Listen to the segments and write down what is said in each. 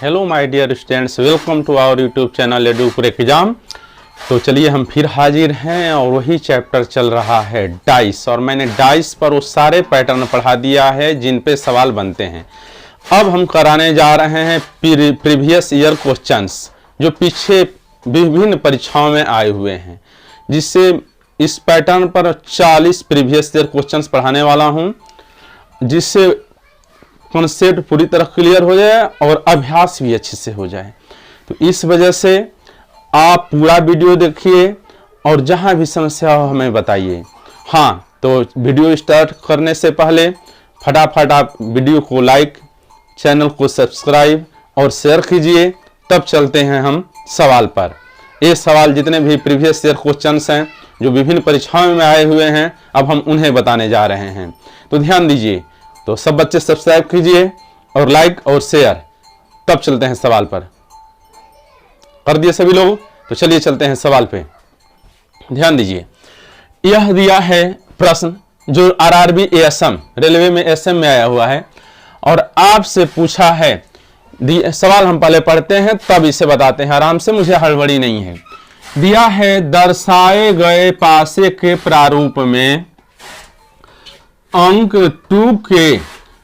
Hello my dear students, welcome to our YouTube channel एडुपुर exam. तो चलिए हम फिर हाजिर हैं और वही चैप्टर चल रहा है डाइस, और मैंने डाइस पर वो सारे पैटर्न पढ़ा दिया है जिन पे सवाल बनते हैं। अब हम कराने जा रहे हैं प्रीवियस ईयर क्वेश्चंस जो पीछे विभिन्न परीक्षाओं में आए हुए हैं, जिससे इस पैटर्न पर 40 प्रीवियस ईयर क्वेश्चंस पढ़ाने वाला हूं, जिससे कॉन्सेप्ट पूरी तरह क्लियर हो जाए और अभ्यास भी अच्छे से हो जाए। तो इस वजह से आप पूरा वीडियो देखिए और जहां भी समस्या हो हमें बताइए। हाँ, तो वीडियो स्टार्ट करने से पहले फटाफट आप वीडियो को लाइक, चैनल को सब्सक्राइब और शेयर कीजिए। तब चलते हैं हम सवाल पर। ये सवाल जितने भी प्रीवियस ईयर क्वेश्चंस हैं जो विभिन्न परीक्षाओं में आए हुए हैं, अब हम उन्हें बताने जा रहे हैं। तो ध्यान दीजिए। तो सब बच्चे सब्सक्राइब कीजिए और लाइक और शेयर। तब चलते हैं सवाल पर। कर दिए सभी लोग? तो चलिए चलते हैं सवाल पे। ध्यान दीजिए, यह दिया है प्रश्न जो आरआरबी एएसएम रेलवे में एसएम में आया हुआ है और आपसे पूछा है। सवाल हम पहले पढ़ते हैं तब इसे बताते हैं आराम से, मुझे हड़बड़ी नहीं है। दिया है, दर्शाए गए पासे के प्रारूप में अंक 2 के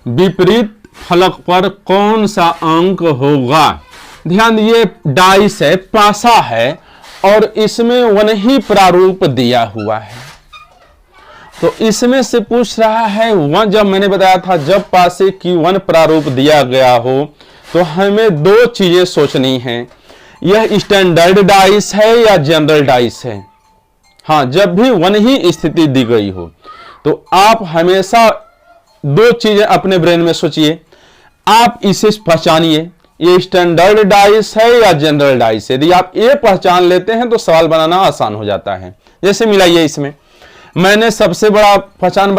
विपरीत फलक पर कौन सा अंक होगा। ध्यान दिए, डाइस है, पासा है और इसमें वन ही प्रारूप दिया हुआ है। तो इसमें से पूछ रहा है वन। जब मैंने बताया था जब पासे की वन प्रारूप दिया गया हो तो हमें दो चीजें सोचनी है, यह स्टैंडर्ड डाइस है या जनरल डाइस है। हाँ, जब भी वन ही स्थिति दी गई हो तो आप हमेशा दो चीजें अपने ब्रेन में सोचिए। आप इसे पहचानिए, ये स्टैंडर्ड डाइस है या जनरल डाइस है। यदि आप ये पहचान लेते हैं तो सवाल बनाना आसान हो जाता है। जैसे मिलाइए, इसमें मैंने सबसे बड़ा पहचान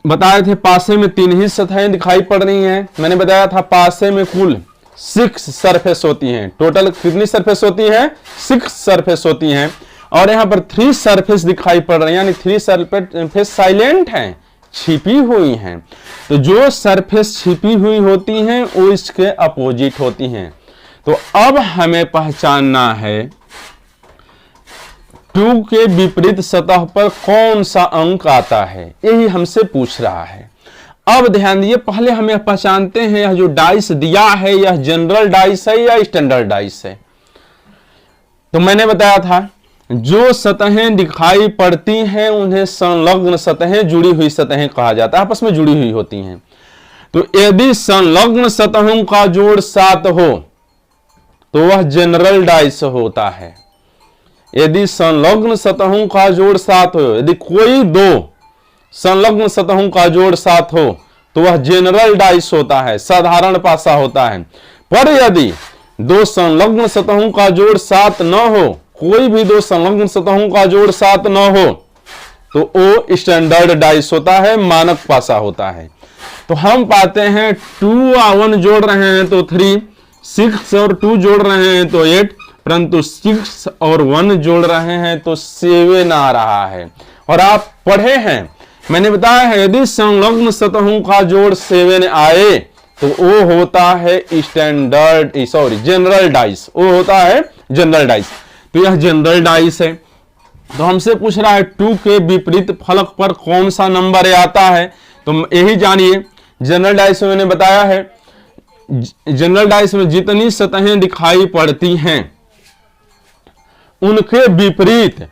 बताए थे पासे में 3 ही सतहें दिखाई पड़ रही हैं। मैंने बताया था पासे में कुल 6 सरफेस होती हैं। टोटल कितनी सरफेस होती है? 6 सरफेस होती हैं और यहाँ पर 3 सरफेस दिखाई पड़ रही हैं, यानी 3 सरफेस साइलेंट हैं, छिपी हुई हैं। तो जो सरफेस छिपी हुई होती हैं वो इसके अपोजिट होती हैं। तो अब हमें पहचानना है 2 के विपरीत सतह पर कौन सा अंक आता है, यही हमसे पूछ रहा है। अब ध्यान दिए, पहले हम यह पहचानते हैं यह जो डाइस दिया है यह जनरल डाइस है या स्टैंडर्ड डाइस है। तो मैंने बताया था जो सतहें दिखाई पड़ती हैं उन्हें संलग्न सतहें, जुड़ी हुई सतहें कहा जाता है, आपस में जुड़ी हुई होती हैं। तो यदि संलग्न सतहों का जोड़ 7 हो तो वह जनरल डाइस होता है। यदि संलग्न सतहों का जोड़ 7 हो, यदि कोई 2 संलग्न सतहों का जोड़ 7 हो तो वह जनरल डाइस होता है, साधारण पासा होता है। पर यदि 2 संलग्न सतहों का जोड़ 7 न हो, कोई भी 2 संलग्न सतहों का जोड़ 7 न हो तो वो स्टैंडर्ड डाइस होता है, मानक पासा होता है। तो हम पाते हैं 2 और 1 जोड़ रहे हैं तो 3, 6 और 2 जोड़ रहे हैं तो 8, परंतु 6 और 1 जोड़ रहे हैं तो 7 आ रहा है। और आप पढ़े हैं, मैंने बताया है यदि संलग्न सतहों का जोड़ 7 आए तो वो होता है जनरल डाइस, वो होता है जनरल डाइस। तो यह जनरल डाइस है। तो हमसे पूछ रहा है 2 के विपरीत फलक पर कौन सा नंबर आता है। तो यही जानिए, जनरल डाइस में मैंने बताया है जनरल डाइस में जितनी सतहें दिखाई पड़ती हैं उनके विपरीत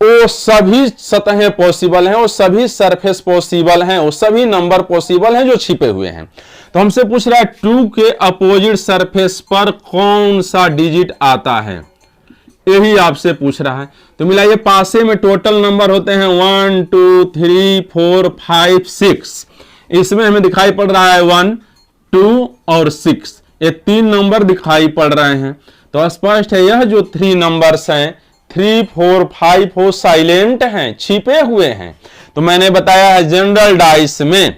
वो सभी सतहें पॉसिबल हैं, वो सभी सरफेस पॉसिबल हैं, वो सभी नंबर पॉसिबल हैं जो छिपे हुए हैं। तो हमसे पूछ रहा है 2 के अपोजिट सरफेस पर कौन सा डिजिट आता है, यही आपसे पूछ रहा है। तो मिलाइए, पासे में टोटल नंबर होते हैं 1 2 3 4 5 6। इसमें हमें दिखाई पड़ रहा है 1 2 और 6, ये 3 नंबर दिखाई पड़ रहे हैं। तो स्पष्ट है यह जो 3 नंबर्स हैं 3 4 5 वो साइलेंट हैं, छिपे हुए हैं। तो मैंने बताया है जनरल डाइस में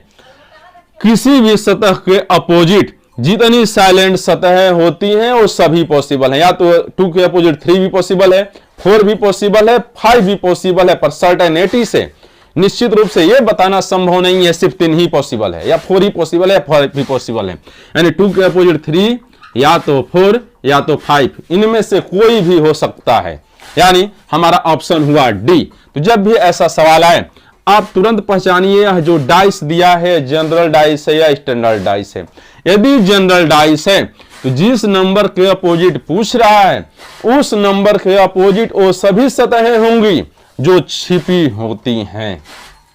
किसी भी सतह के अपोजिट जितनी साइलेंट सतह होती हैं वो सभी पॉसिबल है। या तो 2 के अपोजिट 3 भी पॉसिबल है, 4 भी पॉसिबल है, 5 भी पॉसिबल है, पर सर्टेनिटी से निश्चित रूप से ये बताना संभव नहीं है सिर्फ 3 ही पॉसिबल है, या 4 ही पॉसिबल है, या 5 भी पॉसिबल है। यानी 2 के अपोजिट 3 या तो 4 या तो 5, इनमें से कोई भी हो सकता है। यानी हमारा ऑप्शन हुआ डी। तो जब भी ऐसा सवाल आए आप तुरंत पहचानिए जो डाइस दिया है जनरल डाइस है या स्टैंडर्ड डाइस है। यदि जनरल डाइस है तो जिस नंबर के अपोजिट पूछ रहा है उस नंबर के अपोजिट वो सभी सतहें होंगी जो छिपी होती हैं,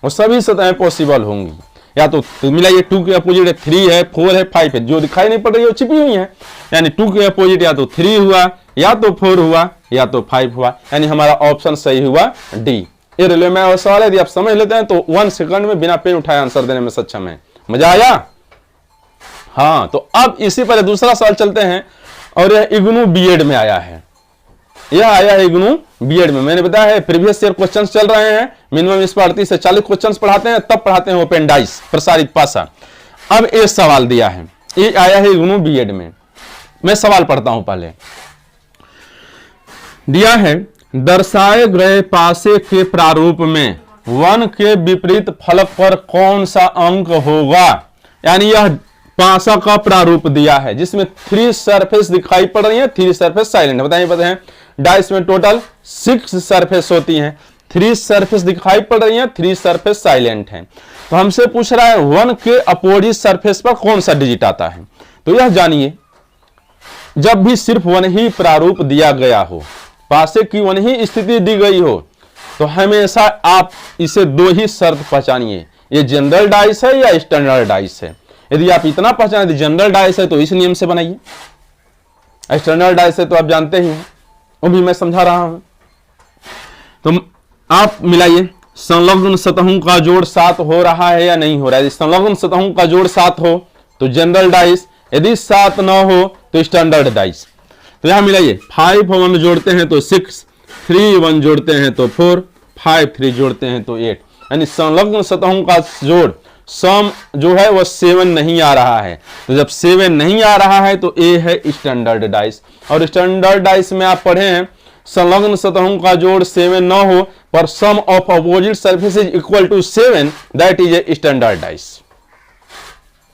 वो सभी सतहें पॉसिबल होंगी। या तो मिलाइए 2 के अपोजिट 3 है, 4 है, 5 है, जो दिखाई नहीं पड़ रही है वो छिपी हुई है। यानी 2 के अपोजिट या तो 3 हुआ, या तो 4 हुआ, या तो 5 हुआ। यानी हमारा ऑप्शन सही हुआ डी। ये रेलवे में सवाल है, यदि आप समझ लेते हैं तो 1 सेकंड में बिना पेन उठाए आंसर देने में सक्षम है। मजा आया? हाँ, तो अब इसी पर दूसरा सवाल चलते हैं, और यह इग्नू बीएड में आया है। यह आया है इग्नू बीएड में। मैंने बताया है प्रीवियस ईयर क्वेश्चंस चल रहे हैं, मिनिमम इस पर 38 से 40 क्वेश्चंस पढ़ाते हैं, तब पढ़ाते हैं ओपन डाइस प्रसारित पासा। अब ये सवाल दिया है, ये आया है इग्नू बीएड में। मैं सवाल पढ़ता हूं पहले। दिया है दर्शाए गए पासे के प्रारूप में 1 के विपरीत फलक पर कौन सा अंक होगा। यानी यह पासा का प्रारूप दिया है जिसमें 3 सरफेस दिखाई पड़ रही है, 3 सरफेस साइलेंट है। बताइए पता है डाइस में टोटल 6 सरफेस होती हैं, 3 सरफेस दिखाई पड़ रही हैं, 3 सरफेस साइलेंट हैं। तो हमसे पूछ रहा है 1 के अपोजिट सरफेस पर कौन सा डिजिट आता है। तो यह जानिए, जब भी सिर्फ 1 ही प्रारूप दिया गया हो, पासे की 1 ही स्थिति दी गई हो, तो हमेशा आप इसे 2 ही शर्त पहचानिए, ये जनरल डाइस है या स्टैंडर्ड डाइस है। यदि आप इतना पहचाने जनरल डाइस है तो इस नियम से बनाइए, स्टैंडर्ड डाइस है तो आप जानते ही हैं, वो भी मैं समझा रहा हूं। तो आप मिलाइए, संलग्न सतहों का जोड़ 7 हो रहा है या नहीं हो रहा है। यदि संलग्न सतहों का जोड़ 7 हो तो जनरल डाइस, यदि 7 न हो तो स्टैंडर्ड डाइस। तो यहां मिलाइए 5 1 जोड़ते हैं तो 6, 3 1 जोड़ते हैं तो 4, 5 3 जोड़ते हैं तो 8। यानी संलग्न सतहों का जोड़ सम जो है वो 7 नहीं आ रहा है। तो जब 7 नहीं आ रहा है तो ए है स्टैंडर्ड डाइस। और स्टैंडर्ड डाइस में आप पढ़े हैं संलग्न सतहों का जोड़ 7 न हो पर sum of opposite surfaces equal to 7, that is a standard dice.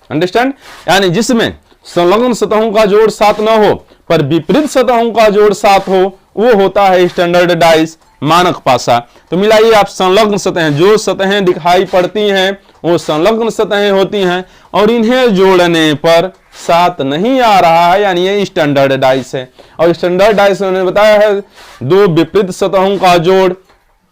Understand? यानी जिसमें संलग्न सतहों का जोड़ 7 न हो पर विपरीत सतहों का जोड़ 7 हो, वो होता है स्टैंडर्ड डाइस, मानक पासा। तो मिलाइए आप संलग्न सतहें, जो सतहें दिखाई पड़ती हैं वो संलग्न सतहें होती हैं और इन्हें जोड़ने पर 7 नहीं आ रहा है, यानी ये स्टैंडर्ड डाइस है। और स्टैंडर्ड डाइस मैंने बताया है 2 विपरीत सतहों का जोड़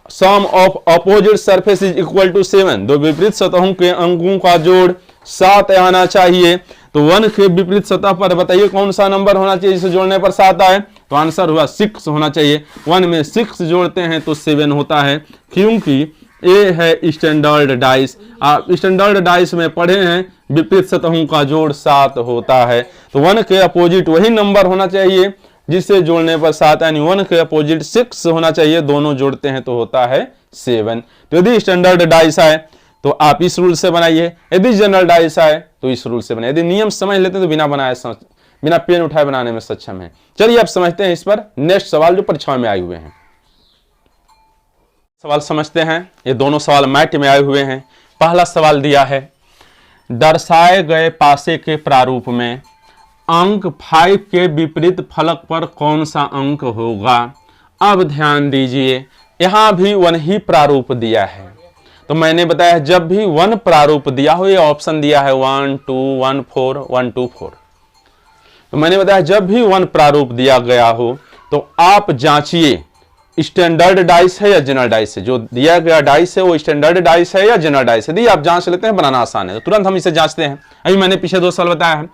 sum of opposite surface is equal to 7, 2 विपरीत सतहों के अंकों का जोड़ 7 आना चाहिए। तो 1 के विपरीत सतह पर बताइए कौन सा नंबर होना चाहिए जिसे जोड़ने पर 7 आए। तो आंसर हुआ 6 होना चाहिए। 1 में 6 जोड़ते हैं तो 7 होता है, क्योंकि ए है स्टैंडर्ड डाइस। आप स्टैंडर्ड डाइस में पढ़े हैं विपरीत सतहों का जोड़ 7 होता है। तो 1 के अपोजिट वही नंबर होना चाहिए जिसे जोड़ने पर 7, यानी 1 के अपोजिट 6 होना चाहिए, दोनों जोड़ते हैं तो होता है 7। तो यदि स्टैंडर्ड डाइस आए तो आप इस रूल से बनाइए, यदि जनरल डाइस आए तो इस रूल से बनाइए। यदि नियम समझ लेते हैं तो बिना बनाए बिना पेन उठाए बनाने में सक्षम है। चलिए अब समझते हैं इस पर नेक्स्ट सवाल जो परीक्षा में आए हुए हैं। सवाल समझते हैं, ये दोनों सवाल मैट में आए हुए हैं। पहला सवाल दिया है दर्शाए गए पासे के प्रारूप में अंक 5 के विपरीत फलक पर कौन सा अंक होगा। अब ध्यान दीजिए, यहां भी 1 ही प्रारूप दिया है। तो मैंने बताया जब भी 1 प्रारूप दिया हो, ये ऑप्शन दिया है 1 2 1 4 1 2 4। तो मैंने बताया जब भी 1 प्रारूप दिया गया हो तो आप जांचिए स्टैंडर्ड डाइस है या जनरल डाइस है। जो दिया गया डाइस है वो स्टैंडर्ड डाइस है या जनरल डाइस है। यदि आप जांच लेते हैं बनाना आसान है तो तुरंत हम इसे जांचते हैं। अभी मैंने पीछे 2 सवाल बताया है।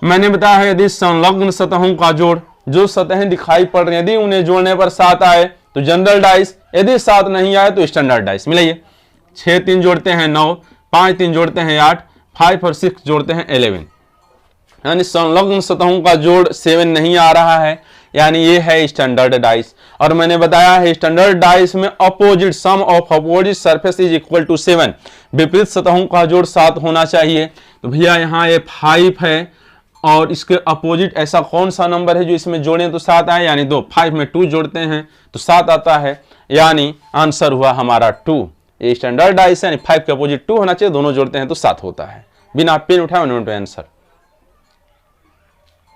मैंने बताया है यदि संलग्न सतहों का जोड़, जो सतहें दिखाई पड़ रही हैं यदि उन्हें जोड़ने पर 7 आए तो जनरल डाइस, यदि 7 नहीं आए तो स्टैंडर्ड डाइस। मिलाइए 6 3 जोड़ते हैं 9, 5 3 जोड़ते हैं 8, 5 और 6 जोड़ते हैं 11। यानी संलग्न सतहों का जोड़ 7 नहीं आ रहा है, यानी ये है स्टैंडर्ड डाइस। और मैंने बताया है स्टैंडर्ड डाइस में opposite sum of opposite surface is equal to 7, विपरीत सतहों का जोड़ 7 होना चाहिए। तो भैया यहाँ ये 5 है और इसके अपोजिट ऐसा कौन सा नंबर है जो इसमें जोड़ें तो 7 आए, यानी 2। 5 में 2 जोड़ते हैं तो 7 आता है, यानी आंसर हुआ हमारा 2। ये स्टैंडर्ड डाइस है, यानी 5 के अपोजिट 2 होना चाहिए, दोनों जोड़ते हैं तो 7 होता है। बिना पेन उठाए नोट आंसर।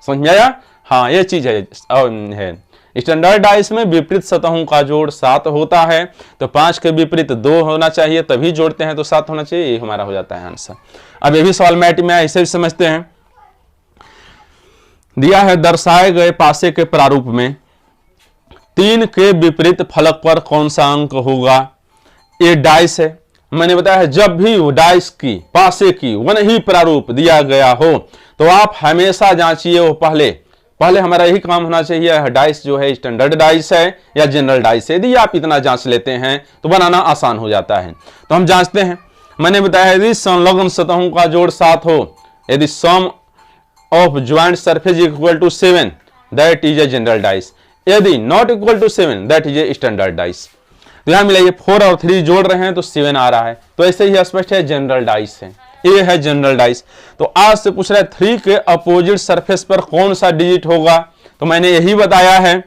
समझ में आया? हाँ, ये चीज है। स्टैंडर्ड डाइस में विपरीत सतहों का जोड़ 7 होता है, तो 5 के विपरीत 2 होना चाहिए, तभी जोड़ते हैं तो 7 होना चाहिए, ये हमारा हो जाता है आंसर। अब ये भी सवाल मैथ में ऐसे भी समझते हैं। दिया है दर्शाए गए पासे के प्रारूप में 3 के विपरीत फलक पर कौन सा अंक होगा। ये डाइस है, मैंने बताया है जब भी डाइस की पासे की वन ही प्रारूप दिया गया हो तो आप हमेशा जांचिए वो पहले हमारा यही काम होना चाहिए, डाइस जो है स्टैंडर्ड डाइस है या जनरल डाइस है। यदि आप इतना जांच लेते हैं तो बनाना आसान हो जाता है। तो हम जांचते हैं। मैंने बताया यदि संलग्न सतहों का जोड़ 7 हो, यदि sum of joint surface equal to 7 that is a general dice, यदि not equal to 7 that is a standard dice. तो यहां मिला ये 4 और 3 जोड़ रहे हैं तो 7 आ रहा है, तो ऐसे ही स्पष्ट है जनरल डाइस है, ये है जनरल डाइस। तो आज से पूछ रहा है 3 के अपोजिट सरफेस पर कौन सा डिजिट होगा, तो मैंने यही बताया है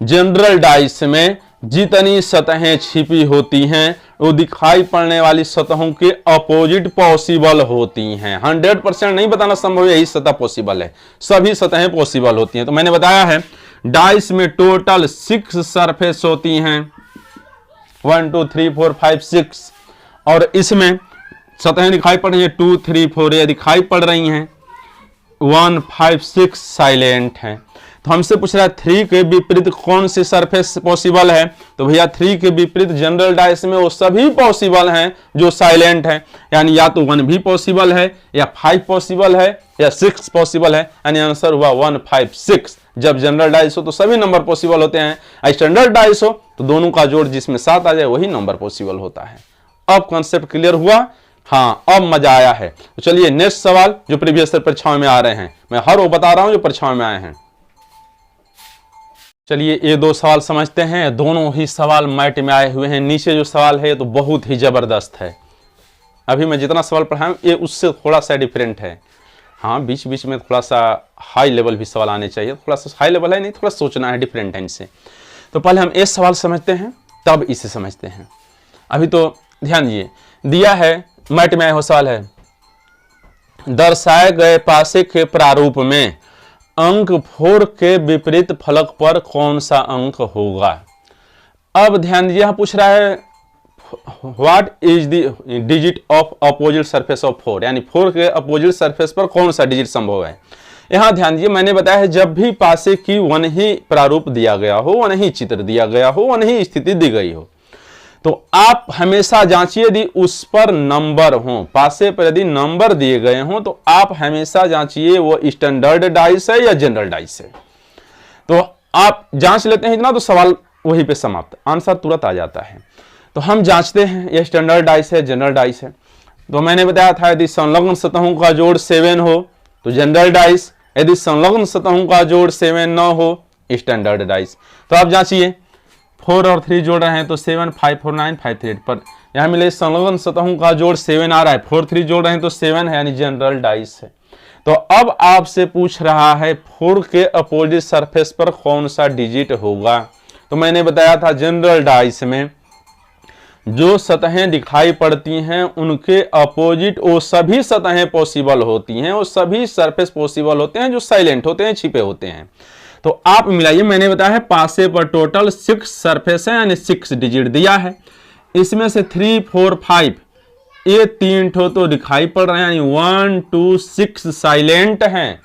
जनरल डाइस में जितनी सतहें छिपी होती हैं वो दिखाई पड़ने वाली सतहों के अपोजिट पॉसिबल होती हैं। 100% नहीं बताना संभव, यही सतह पॉसिबल है, सभी सतहें पॉसिबल होती हैं। तो मैंने बताया है डाइस में टोटल 6 सरफेस होती हैं, 1 2 3 4 5 6, और इसमें सतहें दिखाई पड़ रही है 2 3 4 ये दिखाई पड़ रही हैं, 1 5 6 साइलेंट हैं। तो हमसे पूछ रहा है 3 के विपरीत कौन सी सरफेस पॉसिबल है, तो भैया 3 के विपरीत जनरल डाइस में वो सभी पॉसिबल हैं जो साइलेंट है, यानी या तो 1 भी पॉसिबल है या 5 पॉसिबल है या 6 पॉसिबल है, यानी आंसर हुआ 1 5 6। जब जनरल डाइस हो तो सभी नंबर पॉसिबल होते हैं, स्टैंडर्ड डाइस हो तो दोनों का जोड़ जिसमें 7 आ जाए वही नंबर पॉसिबल होता है। अब कॉन्सेप्ट क्लियर हुआ? हाँ, अब मजा आया है। तो चलिए नेक्स्ट सवाल जो प्रीवियस परीक्षाओं में आ रहे हैं, मैं हर वो बता रहा हूं जो परीक्षाओं में आए हैं। चलिए ये 2 सवाल समझते हैं, दोनों ही सवाल मैट में आए हुए हैं। नीचे जो सवाल है तो बहुत ही जबरदस्त है, अभी मैं जितना सवाल पढ़ाऊं ये उससे थोड़ा सा डिफरेंट है। हाँ, बीच बीच में थोड़ा सा हाई लेवल भी सवाल आने चाहिए, थोड़ा सा हाई लेवल है नहीं, थोड़ा सोचना है, डिफरेंट है इनसे। तो पहले हम ये सवाल समझते हैं तब इसे समझते हैं। अभी तो ध्यान दिए, दिया है मैट में आया हुआ सवाल है दर्शाए गए पासे के प्रारूप में अंक 4 के विपरीत फलक पर कौन सा अंक होगा। अब ध्यान दीजिए, यहां पूछ रहा है what is the digit of opposite surface of 4, यानी 4 के अपोजिट सरफेस पर कौन सा डिजिट संभव है। यहां ध्यान दीजिए, मैंने बताया है जब भी पासे की वन ही प्रारूप दिया गया हो, वन ही चित्र दिया गया हो, वन ही स्थिति दी गई हो, तो आप हमेशा जांचिए यदि उस पर नंबर हो, पासे पर यदि नंबर दिए गए हों तो आप हमेशा जांचिए वो स्टैंडर्ड डाइस है या जनरल डाइस है। तो आप जांच लेते हैं इतना तो सवाल वहीं पे समाप्त, आंसर तुरंत आ जाता है। तो हम जांचते हैं ये स्टैंडर्ड डाइस है जनरल डाइस है। तो मैंने बताया था यदि संलग्न सतहों का जोड़ 7 हो तो जनरल डाइस, यदि संलग्न सतहों का जोड़ 7 न हो स्टैंडर्ड डाइस। तो आप जांचिए 4 और 3 जोड़ रहे हैं तो 7 5 4 9 5 3 8, पर यहाँ मिले संलग्न सतहों का जोड़ 7 आ रहा है, 4 3 जोड़ रहे हैं तो 7 है, यानी जनरल डाइस है। तो अब आपसे पूछ रहा है 4 के अपोजिट सरफेस पर कौन सा डिजिट होगा। तो मैंने बताया था जनरल डाइस में जो सतहें दिखाई पड़ती हैं उनके अपोजिट वो सभी सतहें पॉसिबल होती हैं, वो सभी सरफेस पॉसिबल होते हैं जो साइलेंट होते हैं, छिपे होते हैं। तो आप मिलाइए, मैंने बताया है पासे पर टोटल 6 सरफेस है, यानी 6 डिजिट दिया है। इसमें से 3 4 5 ये 3 ठो तो दिखाई पड़ रहे हैं, यानी 1 2 6 साइलेंट हैं,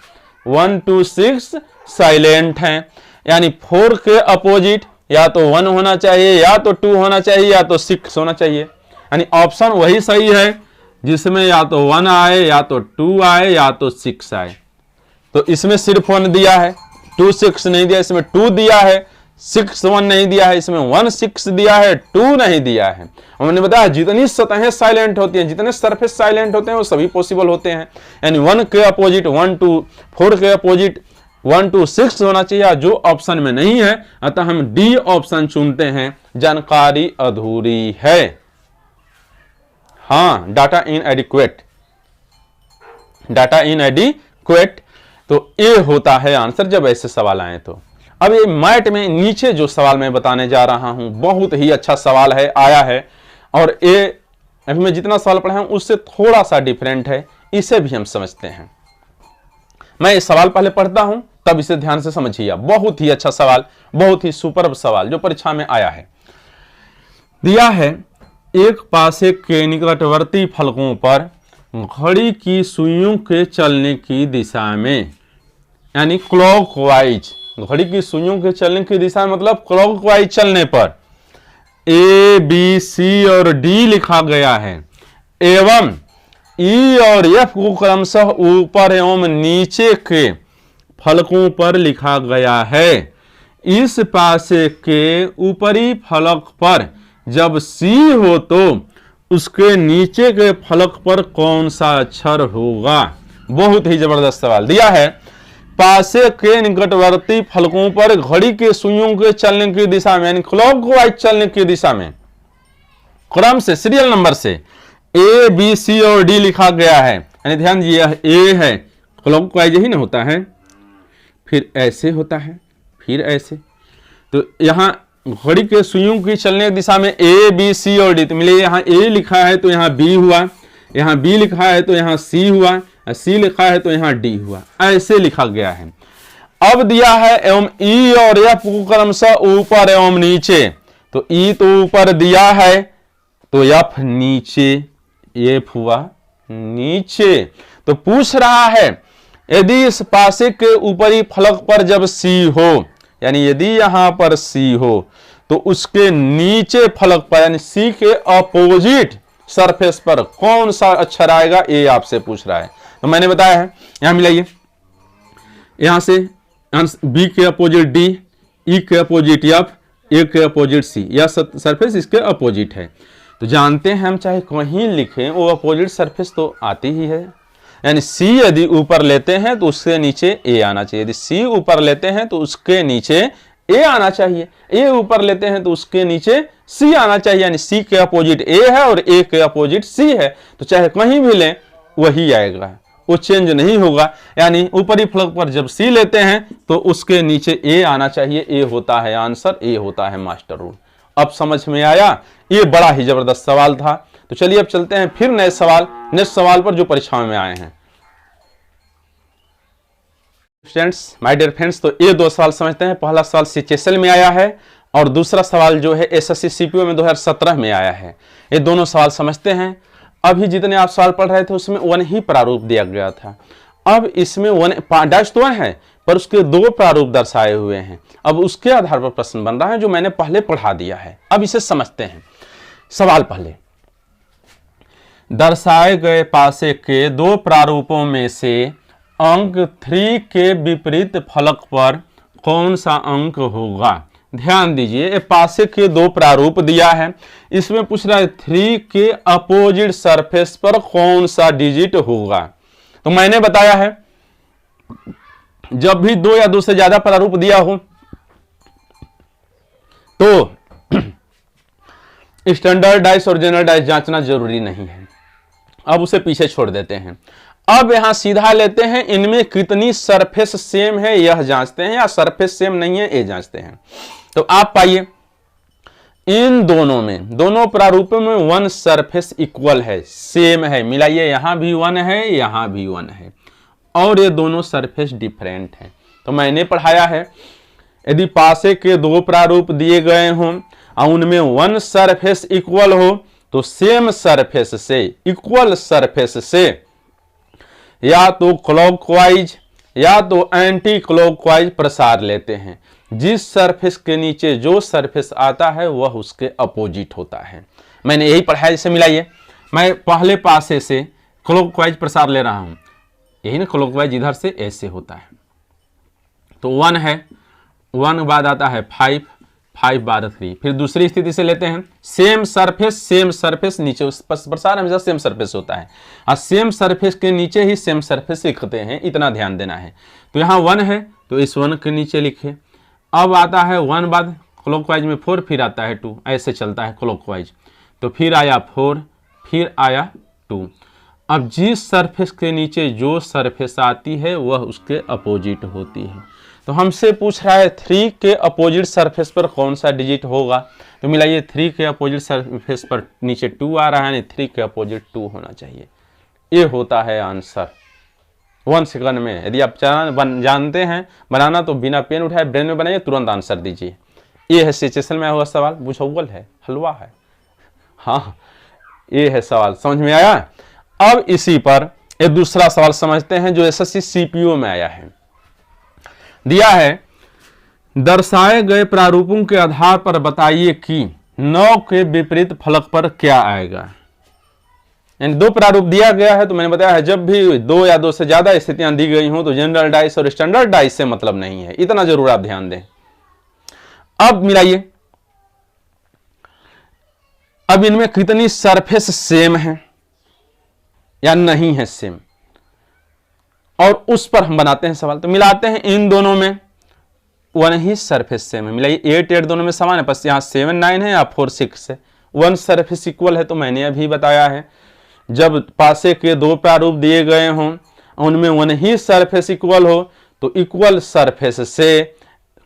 1 2 6 साइलेंट हैं, यानी 4 के अपोजिट या तो 1 होना चाहिए या तो 2 होना चाहिए या तो 6 होना चाहिए, यानी ऑप्शन वही सही है जिसमें या तो 1 आए या तो 2 आए या तो 6 आए। तो इसमें सिर्फ 1 दिया है, 2 6 नहीं दिया, इसमें 2 दिया है, 6 1 नहीं दिया है, इसमें 1 6 दिया है, 2 नहीं दिया है। हमने बताया जितनी सतहें साइलेंट होती हैं, जितने सरफेस साइलेंट होते हैं वो सभी पॉसिबल होते हैं, यानी 1 के अपोजिट 1 2 4 के अपोजिट 1 2 6 होना चाहिए, जो ऑप्शन में नहीं है, अतः हम डी ऑप्शन चुनते हैं, जानकारी अधूरी है। हाँ, डाटा इनएडिक्वेट, डाटा इनएडिक्वेट, तो ये होता है आंसर जब ऐसे सवाल आए। तो अब ये मैट में नीचे जो सवाल मैं बताने जा रहा हूं बहुत ही अच्छा सवाल है, आया है, और ए अभी मैं जितना सवाल पढ़ा हूं उससे थोड़ा सा डिफरेंट है, इसे भी हम समझते हैं। मैं इस सवाल पहले पढ़ता हूं तब इसे ध्यान से समझिए। बहुत ही अच्छा सवाल, बहुत ही सुपर्ब सवाल जो परीक्षा में आया है। दिया है एक पासे के निकटवर्ती फलकों पर घड़ी की सुइयों के चलने की दिशा में, यानी क्लॉकवाइज, घड़ी की सुइयों के चलने की दिशा मतलब क्लॉकवाइज चलने पर ए बी सी और डी लिखा गया है एवं ई और एफ को क्रमशः ऊपर एवं नीचे के फलकों पर लिखा गया है। इस पासे के ऊपरी फलक पर जब सी हो तो उसके नीचे के फलक पर कौन सा अक्षर होगा। बहुत ही जबरदस्त सवाल दिया है। पासे के निकटवर्ती फलकों पर घड़ी के सुइयों के चलने की दिशा में, यानी क्लॉकवाइज चलने की दिशा में क्रम से, सीरियल नंबर से ए बी सी और डी लिखा गया है। यानी ध्यान दीजिए, ए है क्लॉकवाइज ही ना होता है, फिर ऐसे होता है, फिर ऐसे, तो यहां घड़ी के सुइयों की चलने की दिशा में ए बी सी और डी, तो मिले यहाँ ए लिखा है तो यहाँ बी हुआ, यहाँ बी लिखा है तो यहाँ सी हुआ, सी लिखा है तो यहाँ डी हुआ, ऐसे लिखा गया है। अब दिया है एवं ई और एफ को क्रमशः ऊपर एवं नीचे, तो ई तो ऊपर दिया है तो एफ नीचे, एफ हुआ नीचे। तो पूछ रहा है यदि इस पासे के ऊपरी फलक पर जब सी हो, यानी यदि यहां पर सी हो तो उसके नीचे फलक पर, यानी सी के अपोजिट सरफेस पर कौन सा अक्षर आएगा, ये आपसे पूछ रहा है। तो मैंने बताया है, यहां मिलाइए, यहां से बी के अपोजिट डी, ई के अपोजिट एफ, ए के अपोजिट सी, यह सरफेस इसके अपोजिट है। तो जानते हैं हम चाहे कहीं लिखें वो अपोजिट सरफेस तो आती ही है। यानी सी यदि ऊपर लेते हैं तो उसके नीचे ए आना चाहिए, यदि सी ऊपर लेते हैं तो उसके नीचे ए आना चाहिए, ए ऊपर लेते हैं तो उसके नीचे सी आना चाहिए। यानी सी के अपोजिट ए है और ए के अपोजिट सी है, तो चाहे कहीं भी लें वही आएगा, वो चेंज नहीं होगा। यानी ऊपरी फलक पर जब सी लेते हैं तो उसके नीचे ए आना चाहिए, ए होता है आंसर, ए होता है मास्टर रूल। अब समझ में आया, ये बड़ा ही जबरदस्त सवाल था। तो चलिए अब चलते हैं फिर नए सवाल, नेक्स्ट सवाल पर जो परीक्षाओं में आए हैं। स्टूडेंट्स, माय डियर फ्रेंड्स, तो ये दो सवाल समझते हैं। पहला सवाल सीएचएसएल में आया है और दूसरा सवाल जो है एसएससी सीपीओ में 2017 में आया है। ये दोनों सवाल समझते हैं। अभी जितने आप सवाल पढ़ रहे थे उसमें वन ही प्रारूप दिया गया था। अब इसमें वन डैश तो है पर उसके दो प्रारूप दर्शाए हुए हैं। अब उसके आधार पर प्रश्न बन रहा है जो मैंने पहले पढ़ा दिया है। अब इसे समझते हैं। सवाल पहले, दर्शाए गए पासे के दो प्रारूपों में से अंक 3 के विपरीत फलक पर कौन सा अंक होगा। ध्यान दीजिए, पासे के दो प्रारूप दिया है, इसमें पूछ रहा है 3 के अपोजिट सरफेस पर कौन सा डिजिट होगा। तो मैंने बताया है जब भी दो या दो से ज्यादा प्रारूप दिया हो तो स्टैंडर्ड डाइस और जनरल डाइस जांचना जरूरी नहीं है, अब उसे पीछे छोड़ देते हैं। अब यहां सीधा लेते हैं, इनमें कितनी सरफेस सेम है यह जांचते हैं, या सरफेस सेम नहीं है ये जांचते हैं। तो आप पाइए इन दोनों में, दोनों प्रारूपों में वन सरफेस इक्वल है, सेम है। मिलाइए, यहां भी वन है, यहां भी वन है, और ये दोनों सरफेस डिफरेंट हैं। तो मैंने पढ़ाया है यदि पासे के दो प्रारूप दिए गए हों और उनमें वन सरफेस इक्वल हो तो सेम सरफेस से, इक्वल सरफेस से या तो क्लॉकवाइज या तो एंटी क्लॉकवाइज प्रसार लेते हैं। जिस सरफेस के नीचे जो सरफेस आता है वह उसके अपोजिट होता है। मैंने यही पढ़ाया। जैसे मिलाइए, मैं पहले पासे से क्लॉकवाइज प्रसार ले रहा हूं, यही ना क्लॉकवाइज इधर से ऐसे होता है, तो 1 है, 1 बाद आता है 5, 5 बाद 3। फिर दूसरी स्थिति से लेते हैं, सेम सरफेस नीचे, उस प्रसार हमेशा सेम सरफेस होता है और सेम सरफेस के नीचे ही सेम सरफेस लिखते हैं, इतना ध्यान देना है। तो यहाँ 1 है तो इस 1 के नीचे लिखे। अब आता है 1 बाद क्लॉकवाइज में 4, फिर आता है 2, ऐसे चलता है क्लॉकवाइज। तो फिर आया 4, फिर आया 2। अब जिस सरफेस के नीचे जो सरफेस आती है वह उसके अपोजिट होती है। तो हमसे पूछ रहा है 3 के अपोजिट सरफेस पर कौन सा डिजिट होगा। तो मिलाइए 3 के अपोजिट सरफेस पर नीचे 2 आ रहा है, यानी 3 के अपोजिट 2 होना चाहिए। ये होता है आंसर 1 सेकंड में। यदि आप जानते हैं बनाना तो बिना पेन उठाए ब्रेन में बनाइए, तुरंत आंसर दीजिए। ये है सिचुएशन में हुआ सवाल, बुझौल है, हलवा है। हाँ, ये है सवाल, समझ में आया। अब इसी पर एक दूसरा सवाल समझते हैं जो एसएससी सीपीओ में आया है। दिया है दर्शाए गए प्रारूपों के आधार पर बताइए कि 9 के विपरीत फलक पर क्या आएगा। यानी 2 प्रारूप दिया गया है, तो मैंने बताया है जब भी 2 या 2 से ज्यादा स्थितियां दी गई हो तो जनरल डाइस और स्टैंडर्ड डाइस से मतलब नहीं है, इतना जरूर आप ध्यान दें। अब मिलाइए, अब इनमें कितनी सरफेस सेम है या नहीं है सेम, और उस पर हम बनाते हैं सवाल। तो मिलाते हैं, इन दोनों में 1 ही सरफेस सेम है। मिलाइए 8 8 दोनों में समान है, बस यहाँ 7 9 है या 4 6 है। 1 सरफेस इक्वल है, तो मैंने अभी बताया है जब पासे के 2 प्रारूप दिए गए हों उनमें 1 ही सरफेस इक्वल हो तो इक्वल सरफेस से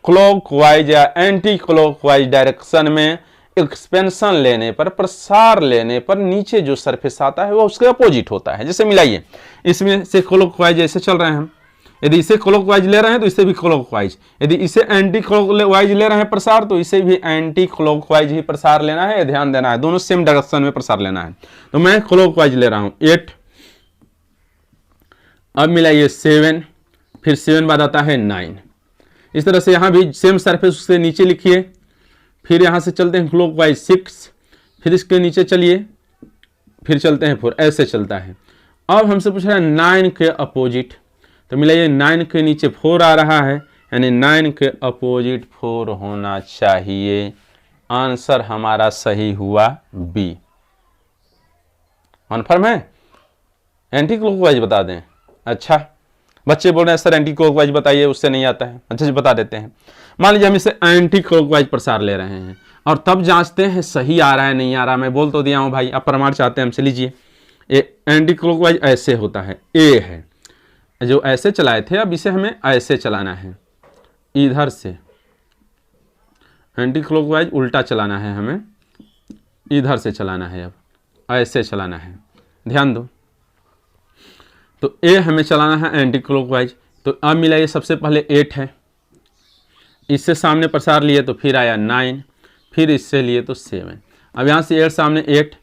क्लॉकवाइज या एंटी क्लॉकवाइज डायरेक्शन में एक्सपेंशन लेने पर, प्रसार लेने पर नीचे जो सरफेस आता है वो उसके अपोजिट होता है। जैसे मिलाइए, इसमें से क्लॉकवाइज ऐसे चल रहे हैं हम, यदि इसे क्लॉकवाइज ले रहे हैं तो इसे भी क्लॉकवाइज, यदि इसे एंटी क्लॉकवाइज ले रहे हैं प्रसार तो इसे भी एंटी क्लॉकवाइज ही प्रसार लेना है, ध्यान देना है, दोनों सेम डायरेक्शन में प्रसार लेना है। तो मैं क्लॉकवाइज ले रहा हूं 8, अब मिलाइए 7, फिर 7 बाद आता है 9। इस तरह से यहां भी सेम सरफेस उससे नीचे लिखिए, फिर यहां से चलते हैं क्लॉकवाइज 6, फिर इसके नीचे चलिए, फिर चलते हैं 4, ऐसे चलता है। अब हमसे पूछ रहा है 9 के अपोजिट, तो मिलाइए 9 के नीचे 4 आ रहा है, यानी 9 के अपोजिट 4 होना चाहिए। आंसर हमारा सही हुआ बी। कन्फर्म है? एंटी क्लॉकवाइज बता दें? अच्छा, बच्चे बोल रहे हैं सर एंटी क्लॉकवाइज बताइए, उससे नहीं आता है। अच्छा जी, बता देते हैं। मान लीजिए हम इसे एंटी क्लॉकवाइज प्रसार ले रहे हैं और तब जांचते हैं सही आ रहा है नहीं आ रहा। मैं बोल तो दिया हूं भाई, आप प्रमाण चाहते हैं हमसे, लीजिए। एंटी क्लॉकवाइज ऐसे होता है, ए है जो ऐसे चलाए थे, अब इसे हमें ऐसे चलाना है, इधर से एंटी क्लॉकवाइज उल्टा चलाना है, हमें इधर से चलाना है, अब ऐसे चलाना है, ध्यान दो। तो ए हमें चलाना है एंटी क्लॉकवाइज। तो अब मिलाइए, सबसे पहले 8 है, इससे सामने प्रसार लिए तो फिर आया 9, फिर इससे लिए तो 7। अब यहाँ से 8 सामने 8,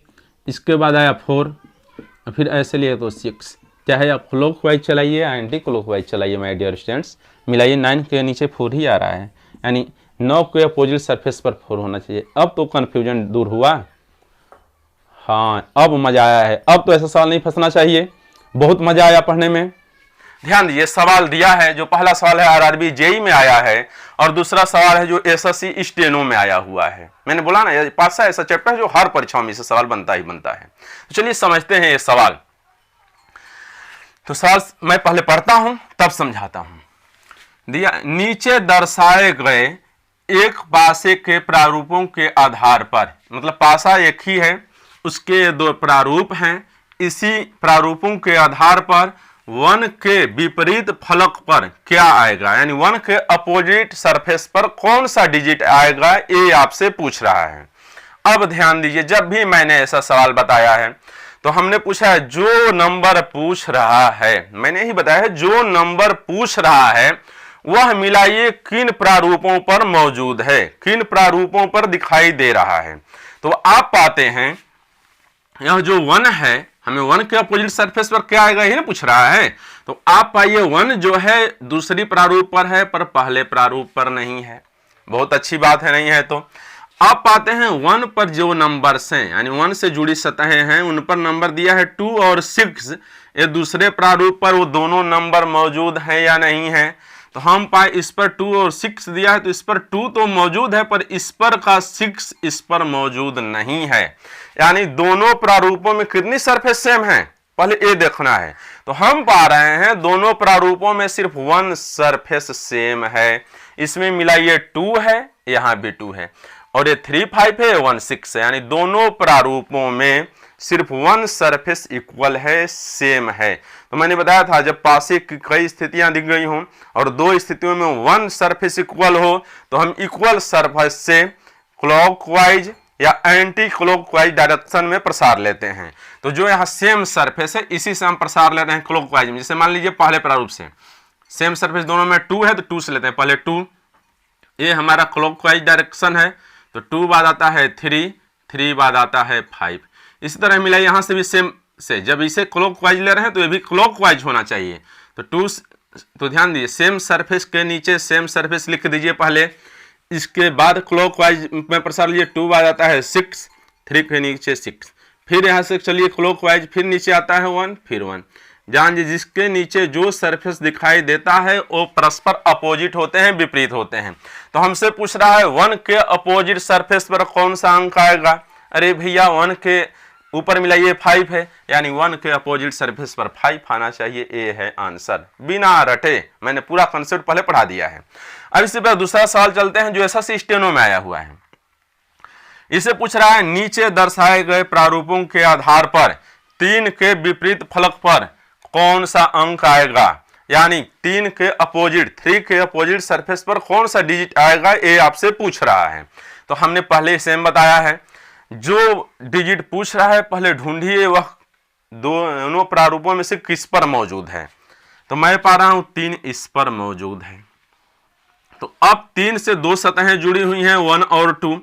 इसके बाद आया 4, फिर ऐसे लिए तो 6। चाहे आप क्लॉकवाइज चलाइए या एंटी क्लॉकवाइज चलाइए माय डियर स्टूडेंट्स, मिलाइए 9 के नीचे 4 ही आ रहा है, यानी 9 के अपोजिट सरफेस पर 4 होना चाहिए। अब तो कन्फ्यूजन दूर हुआ। हाँ, अब मजा आया है, अब तो ऐसा सवाल नहीं फंसना चाहिए। बहुत मजा आया पढ़ने में। ध्यान दीजिए, सवाल दिया है, जो पहला सवाल है आरआरबी जेई में आया है और दूसरा सवाल है जो एसएससी स्टेनो में आया हुआ है। मैंने बोला ना, ये पासा ऐसा चैप्टर है जो हर परीक्षाओं में से सवाल बनता ही बनता है। तो चलिए समझते हैं ये सवाल। तो सवाल मैं पहले पढ़ता हूं तब समझाता हूं। दिया, नीचे दर्शाए गए एक पासे के प्रारूपों के आधार पर, मतलब पासा एक ही है, उसके 2 प्रारूप हैं, इसी प्रारूपों के आधार पर 1 के विपरीत फलक पर क्या आएगा, यानी 1 के अपोजिट सरफेस पर कौन सा डिजिट आएगा, ये आपसे पूछ रहा है। अब ध्यान दीजिए, जब भी मैंने ऐसा सवाल बताया है तो हमने पूछा है जो नंबर पूछ रहा है, मैंने ही बताया है जो नंबर पूछ रहा है वह मिलाइए किन प्रारूपों पर मौजूद है, किन प्रारूपों पर दिखाई दे रहा है। तो आप पाते हैं यह जो 1 है, हमें 1 के अपोजिट सरफेस पर क्या आएगा ये ना पूछ रहा है। तो आप पाइए 1 जो है दूसरी प्रारूप पर है पर पहले प्रारूप पर नहीं है। बहुत अच्छी बात है, नहीं है तो आप पाते हैं 1 पर जो नंबर्स हैं, यानी 1 से जुड़ी सतहें हैं, उन पर नंबर दिया है 2 और 6। ये दूसरे प्रारूप पर वो दोनों नंबर मौजूद है या नहीं है। तो हम पाए इस पर 2 और 6 दिया है, तो इस पर 2 तो मौजूद है पर इस पर का 6 इस पर मौजूद नहीं है। यानी दोनों प्रारूपों में कितनी सरफेस सेम है, पहले ये देखना है। तो हम पा रहे हैं दोनों प्रारूपों में सिर्फ 1 सरफेस सेम है। इसमें मिलाइए 2 है, यहां भी 2 है। और ये 3 5 है, 1 6 है, यानी दोनों प्रारूपों में सिर्फ 1 सरफेस इक्वल है, सेम है। तो मैंने बताया था जब पासे की कई स्थितियां दी गई हों और 2 स्थितियों में 1 सरफेस इक्वल हो तो हम इक्वल सरफेस से क्लॉकवाइज या एंटी क्लॉकवाइज डायरेक्शन में प्रसार लेते हैं। तो जो यहाँ सेम सरफेस है इसी से हम प्रसार ले रहे हैं क्लॉकवाइज में। जैसे मान लीजिए पहले प्रारूप से सेम सरफेस दोनों में 2 है तो 2 से लेते हैं, पहले 2, ये हमारा क्लॉकवाइज डायरेक्शन है तो 2 बाद आता है 3, 3 बाद आता है 5। इसी तरह मिला यहाँ से भी सेम से, जब इसे क्लॉकवाइज ले रहे हैं तो ये भी क्लॉकवाइज होना चाहिए। तो 2, तो ध्यान दीजिए सेम सरफेस के नीचे सेम सरफेस लिख दीजिए पहले, इसके बाद क्लॉकवाइज में प्रसार लीजिए, 2 बाद आता है 6, 3 के नीचे 6, फिर यहाँ से चलिए क्लॉकवाइज, फिर नीचे आता है 1, फिर 1। जान जी जिसके नीचे जो सरफेस दिखाई देता है वो परस्पर अपोजिट होते हैं, विपरीत होते हैं। तो हमसे पूछ रहा है 1 के अपोजिट सरफेस पर कौन सा अंक आएगा। अरे भैया 1 के ऊपर मिलाइए 5 है, यानी 1 के अपोजिट सरफेस पर 5 आना चाहिए, ए है आंसर, बिना रटे। मैंने पूरा कंसेप्ट पहले पढ़ा दिया है। अब इससे पहले दूसरा सवाल चलते हैं जो एसएससी स्टेनो में आया हुआ है। इसे पूछ रहा है नीचे दर्शाए गए प्रारूपों के आधार पर 3 के विपरीत फलक पर कौन सा अंक आएगा, यानी 3 के अपोजिट 3 के अपोजिट सरफेस पर कौन सा डिजिट आएगा ये आपसे पूछ रहा है। तो हमने पहले सेम बताया है, जो डिजिट पूछ रहा है पहले ढूंढिए वह दोनों प्रारूपों में से किस पर मौजूद है। तो मैं पा रहा हूं 3 इस पर मौजूद है। तो अब 3 से 2 सतहें जुड़ी हुई हैं 1 और 2।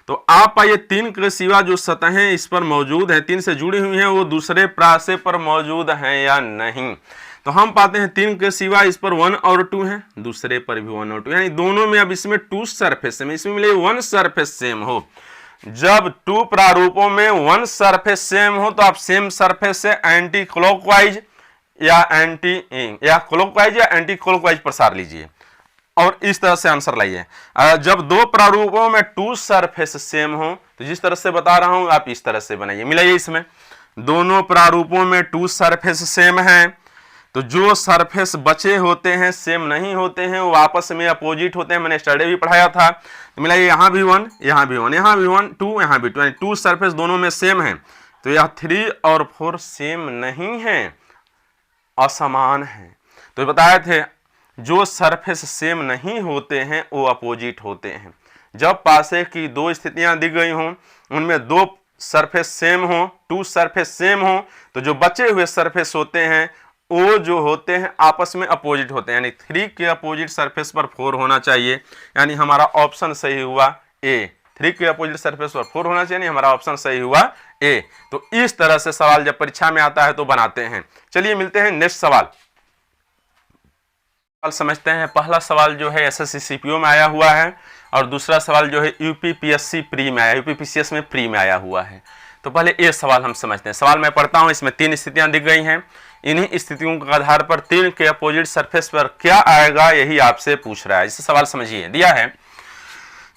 तो आप पाइए 3 के सिवा जो सतहें इस पर मौजूद हैं 3 से जुड़ी हुई हैं वो दूसरे प्रासे पर मौजूद हैं या नहीं। तो हम पाते हैं 3 के सिवा इस पर 1 और 2 हैं, दूसरे पर भी 1 और 2, यानी दोनों में अब इसमें 2 सरफेस है, इसमें मिले 1 सरफेस सेम हो। जब 2 प्रारूपों में 1 सरफेस सेम हो तो आप सेम सरफेस से एंटी क्लॉकवाइज या क्लॉकवाइज या एंटी क्लॉकवाइज प्रसार लीजिए और इस तरह से आंसर लाइए। जब 2 प्रारूपों में 2 सरफेस सेम हो तो जिस तरह से बता रहा हूं आप इस तरह से बनाइए। मिलाइए इसमें दोनों प्रारूपों में 2 सरफेस सेम हैं तो जो सरफेस बचे होते हैं सेम नहीं होते हैं वो आपस में अपोजिट होते हैं, मैंने स्टडी भी पढ़ाया था। तो मिलाइए यहाँ भी 1, यहाँ भी 1, यहाँ भी 1, 2, यहाँ भी 2, यानी 2 सरफेस दोनों में सेम है। तो यह 3 और 4 सेम नहीं है, असमान है। तो बताए थे जो सरफेस सेम नहीं होते हैं वो अपोजिट होते हैं। जब पासे की 2 स्थितियां दी गई हों उनमें 2 सरफेस सेम हो, 2 सरफेस सेम हो तो जो बचे हुए सरफेस होते हैं वो जो होते हैं आपस में अपोजिट होते हैं, यानी 3 के अपोजिट सरफेस पर 4 होना चाहिए, यानी हमारा ऑप्शन सही हुआ ए। 3 के अपोजिट सरफेस पर 4 होना चाहिए, हमारा ऑप्शन सही हुआ ए। तो इस तरह से सवाल जब परीक्षा में आता है तो बनाते हैं। चलिए मिलते हैं नेक्स्ट सवाल समझते हैं। पहला सवाल जो है एसएससी सीपीओ में आया हुआ है और दूसरा सवाल जो है यूपीपीएससी प्री में आया, यूपीपीसीएस में प्री में आया हुआ है। तो पहले ये सवाल हम समझते हैं। सवाल मैं पढ़ता हूं, इसमें 3 स्थितियां दी गई हैं, इन्हीं स्थितियों के आधार पर 3 के अपोजिट सरफेस पर क्या आएगा यही आपसे पूछ रहा है। इसे सवाल समझिए। दिया है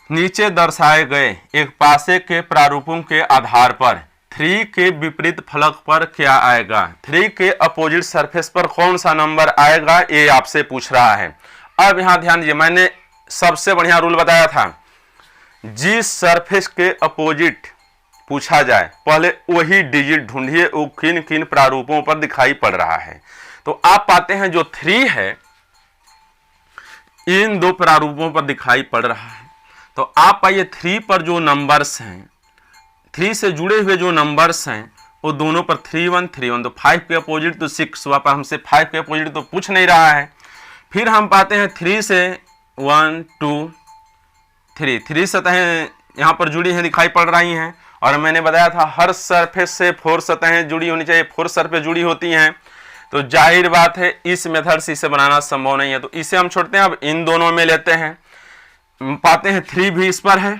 नीचे दर्शाए गए एक पासे के प्रारूपों के आधार पर 3 के विपरीत फलक पर क्या आएगा, 3 के अपोजिट सरफेस पर कौन सा नंबर आएगा ये आपसे पूछ रहा है। अब यहां ध्यान दीजिए, मैंने सबसे बढ़िया रूल बताया था, जिस सरफेस के अपोजिट पूछा जाए पहले वही डिजिट ढूंढिए वो किन किन प्रारूपों पर दिखाई पड़ रहा है। तो आप पाते हैं जो 3 है इन 2 प्रारूपों पर दिखाई पड़ रहा है। तो आप पाइए 3 पर जो नंबर्स हैं, 3 से जुड़े हुए जो नंबर्स हैं वो दोनों पर 3 1 3 1, तो 5 के अपोजिट तो 6 हुआ, पर हमसे 5 के अपोजिट तो पूछ नहीं रहा है। फिर हम पाते हैं 3 से 1 2 3 सतहें यहाँ पर जुड़ी हैं, दिखाई पड़ रही हैं। और मैंने बताया था हर सरफेस से 4 सतहें जुड़ी होनी चाहिए, 4 सरफेस जुड़ी होती हैं। तो जाहिर बात है इस मेथड से इसे बनाना संभव नहीं है, तो इसे हम छोड़ते हैं। अब इन दोनों में लेते हैं, पाते हैं 3 भी इस पर है,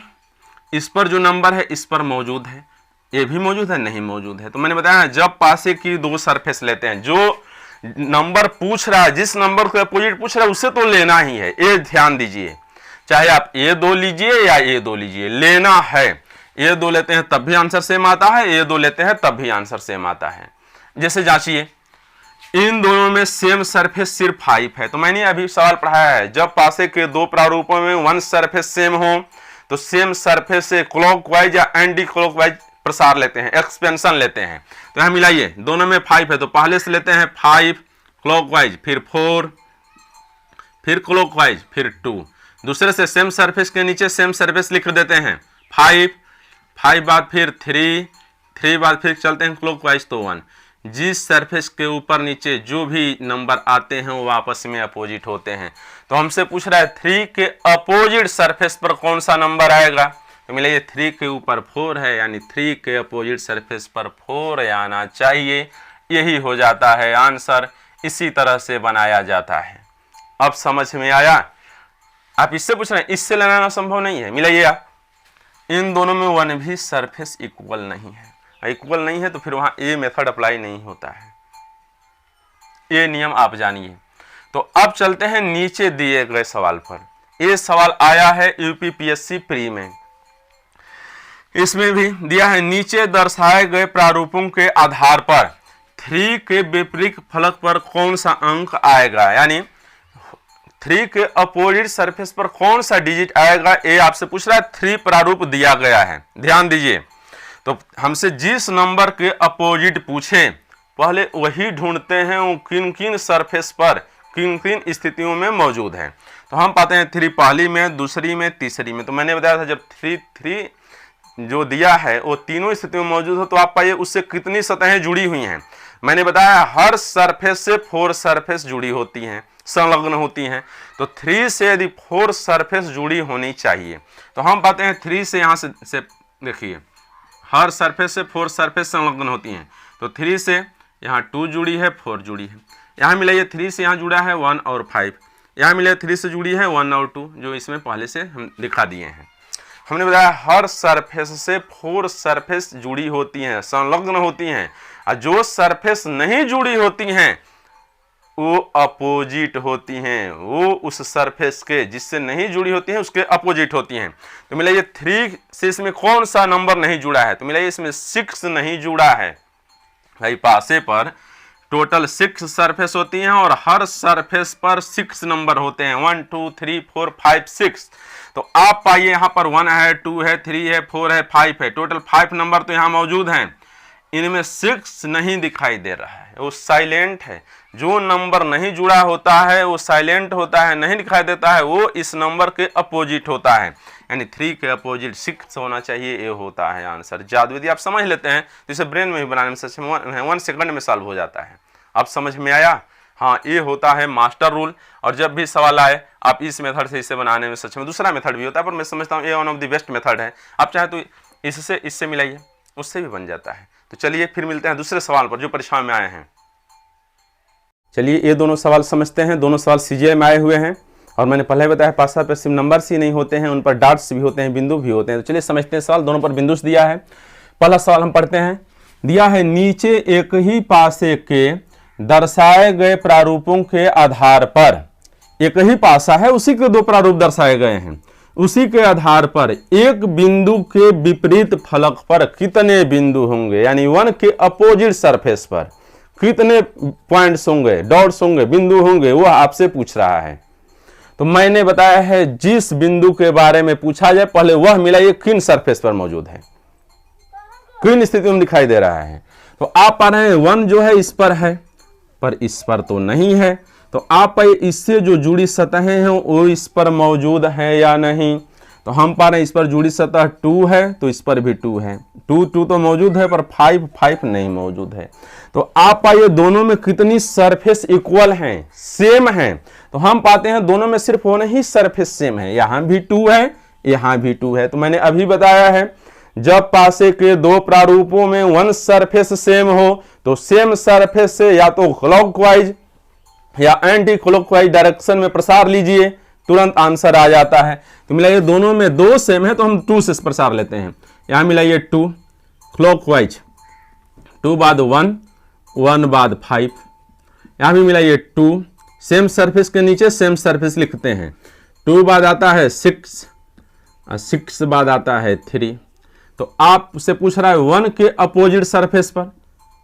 इस पर जो नंबर है इस पर मौजूद है, ये भी मौजूद है, नहीं मौजूद है। तो मैंने बताया जब पासे की 2 सरफेस लेते हैं, जो नंबर पूछ रहा है, जिस नंबर को अपोजिट पूछ रहा है उसे तो लेना ही है, ये ध्यान दीजिए। चाहे आप ये 2 लीजिए या ये 2 लीजिए, लेना है। ये 2 लेते हैं तब भी आंसर सेम आता है, ये 2 लेते हैं तब भी आंसर सेम आता है। जैसे जांचिए, इन दोनों में सेम सरफेस सिर्फ 5 है। तो मैंने अभी सवाल पढ़ाया है जब पासे के 2 प्रारूपों में 1 सरफेस सेम हो तो सेम सरफेस से क्लॉकवाइज या एंटी क्लॉकवाइज प्रसार लेते हैं, एक्सपेंशन लेते हैं। तो यहां मिलाइए, दोनों में 5 है तो पहले से लेते हैं 5 क्लॉकवाइज, फिर 4, फिर क्लॉकवाइज, फिर 2। दूसरे से सेम सरफेस के नीचे सेम सरफेस लिख देते हैं, 5 बाद फिर 3 बाद फिर चलते हैं क्लॉकवाइज तो 1। जिस सरफेस के ऊपर नीचे जो भी नंबर आते हैं वो आपस में अपोजिट होते हैं। तो हमसे पूछ रहा है 3 के अपोजिट सरफेस पर कौन सा नंबर आएगा, तो मिलाइए 3 के ऊपर 4 है, यानी 3 के अपोजिट सरफेस पर 4 आना चाहिए। यही हो जाता है आंसर, इसी तरह से बनाया जाता है। अब समझ में आया? आप इससे पूछ रहे हैं, इससे लगाना संभव नहीं है। मिलाइए आप, इन दोनों में 1 भी सरफेस इक्वल नहीं है, इक्वल नहीं है तो फिर वहां ए मेथड अप्लाई नहीं होता है। ये नियम आप जानिए। तो अब चलते हैं नीचे दिए गए सवाल पर। ये सवाल आया है यूपीपीएससी प्री में। इसमें भी दिया है, नीचे दर्शाए गए प्रारूपों के आधार पर 3 के विपरीत फलक पर कौन सा अंक आएगा, यानी 3 के अपोजिट सरफेस पर कौन सा डिजिट आएगा, ये आपसे पूछ रहा है। 3 प्रारूप दिया गया है, ध्यान दीजिए। तो हमसे जिस नंबर के अपोजिट पूछे पहले वही ढूंढते हैं वो किन किन सरफेस पर किन किन स्थितियों में मौजूद है। तो हम पाते हैं 3 पहली में, दूसरी में, तीसरी में। तो मैंने बताया था जब 3 जो दिया है वो तीनों स्थितियों में मौजूद हो तो आप पाइए उससे कितनी सतहें जुड़ी हुई हैं। मैंने बताया हर सरफेस से 4 सरफेस जुड़ी होती हैं, संलग्न होती हैं। तो 3 से यदि 4 सरफेस जुड़ी होनी चाहिए तो हम पाते हैं 3 से यहाँ से देखिए हर सरफेस से 4 सरफेस संलग्न होती हैं। तो 3 से यहाँ 2 जुड़ी है, 4 जुड़ी है। यहाँ मिलाइए 3 से यहाँ जुड़ा है 1 और 5। यहाँ मिलाइए 3 से जुड़ी है 1 और 2, जो इसमें पहले से हम दिखा दिए हैं। हमने बताया हर सरफेस से 4 सरफेस जुड़ी होती हैं, संलग्न होती हैं, और जो सरफेस नहीं जुड़ी होती हैं वो अपोजिट होती हैं। वो उस सरफेस के जिससे नहीं जुड़ी होती हैं उसके अपोजिट होती हैं। तो मिलाइए 3 से इसमें कौन सा नंबर नहीं जुड़ा है, तो मिलाइए इसमें 6 नहीं जुड़ा है। भाई पासे पर टोटल 6 सरफेस होती हैं और हर सरफेस पर 6 नंबर होते हैं, 1 2 3 4 5 6। तो आप पाइए यहाँ पर 1 है, 2 है, 3 है, 4 है, 5 है, टोटल 5 नंबर तो यहाँ मौजूद हैं। इनमें 6 नहीं दिखाई दे रहा है, वो साइलेंट है। जो नंबर नहीं जुड़ा होता है वो साइलेंट होता है, नहीं दिखाई देता है, वो इस नंबर के अपोजिट होता है। यानी 3 के अपोजिट 6 होना चाहिए, ये होता है आंसर। जादू यदि आप समझ लेते हैं तो इसे ब्रेन में भी बनाने में सक्षम है, 1 सेकंड में सॉल्व हो जाता है। अब समझ में आया? हाँ, ये होता है मास्टर रूल। और जब भी सवाल आए आप इस मेथड से इसे बनाने में सक्षम है। दूसरा मेथड भी होता है पर मैं समझता हूँ ये one of the best method है। आप चाहे तो इससे मिलाइए, उससे भी बन जाता है। तो चलिए फिर मिलते हैं दूसरे सवाल पर जो परीक्षा में आए हैं। चलिए ये दोनों सवाल समझते हैं। दोनों सवाल सीजीआई में आए हुए हैं और मैंने पहले बताया पासा पे सिर्फ नंबर्स ही नहीं होते हैं, उन पर डॉट्स भी होते हैं, बिंदु भी होते हैं। तो चलिए समझते हैं सवाल। दोनों पर बिंदु दिया है। पहला सवाल हम पढ़ते हैं। दिया है, नीचे एक ही पासे के दर्शाए गए प्रारूपों के आधार पर, एक ही पासा है उसी के 2 प्रारूप दर्शाए गए हैं, उसी के आधार पर एक बिंदु के विपरीत फलक पर कितने बिंदु होंगे, यानी 1 के अपोजिट सरफेस पर कितने पॉइंट्स होंगे, डॉट्स होंगे, बिंदु होंगे, वो आपसे पूछ रहा है। तो मैंने बताया है जिस बिंदु के बारे में पूछा जाए पहले वह मिलाइए किन सरफेस पर मौजूद है, किन स्थिति में दिखाई दे रहा है। तो आप पा रहे हैं 1 जो है इस पर है, पर इस पर तो नहीं है। तो आप इससे जो जुड़ी सतहें हैं वो इस पर मौजूद है या नहीं। तो हम पा रहे हैं इस पर जुड़ी सतह 2 है तो इस पर भी 2 है, 2 तो मौजूद है पर 5 नहीं मौजूद है। तो आप पाइए दोनों में कितनी सरफेस इक्वल हैं, सेम हैं। तो हम पाते हैं दोनों में सिर्फ होने ही सरफेस सेम है, यहां भी 2 है, यहां भी 2 है। तो मैंने अभी बताया है जब पासे के 2 प्रारूपों में 1 सरफेस सेम हो तो सेम सरफेस से या तो क्लॉकवाइज या एंटी क्लॉकवाइज डायरेक्शन में प्रसार लीजिए, तुरंत आंसर आ जाता है। तो मिलाइए दोनों में 2 सेम है तो हम 2 से प्रसार लेते हैं। यहां मिलाइए 2 क्लॉकवाइज, 2 बाद 1, 1 बाद 5। यहां भी मिलाइए 2, सेम सरफेस के नीचे सेम सरफेस लिखते हैं। 2 बाद आता है 6 और 6 बाद आता है 3। तो आप से पूछ रहा है 1 के अपोजिट सरफेस पर,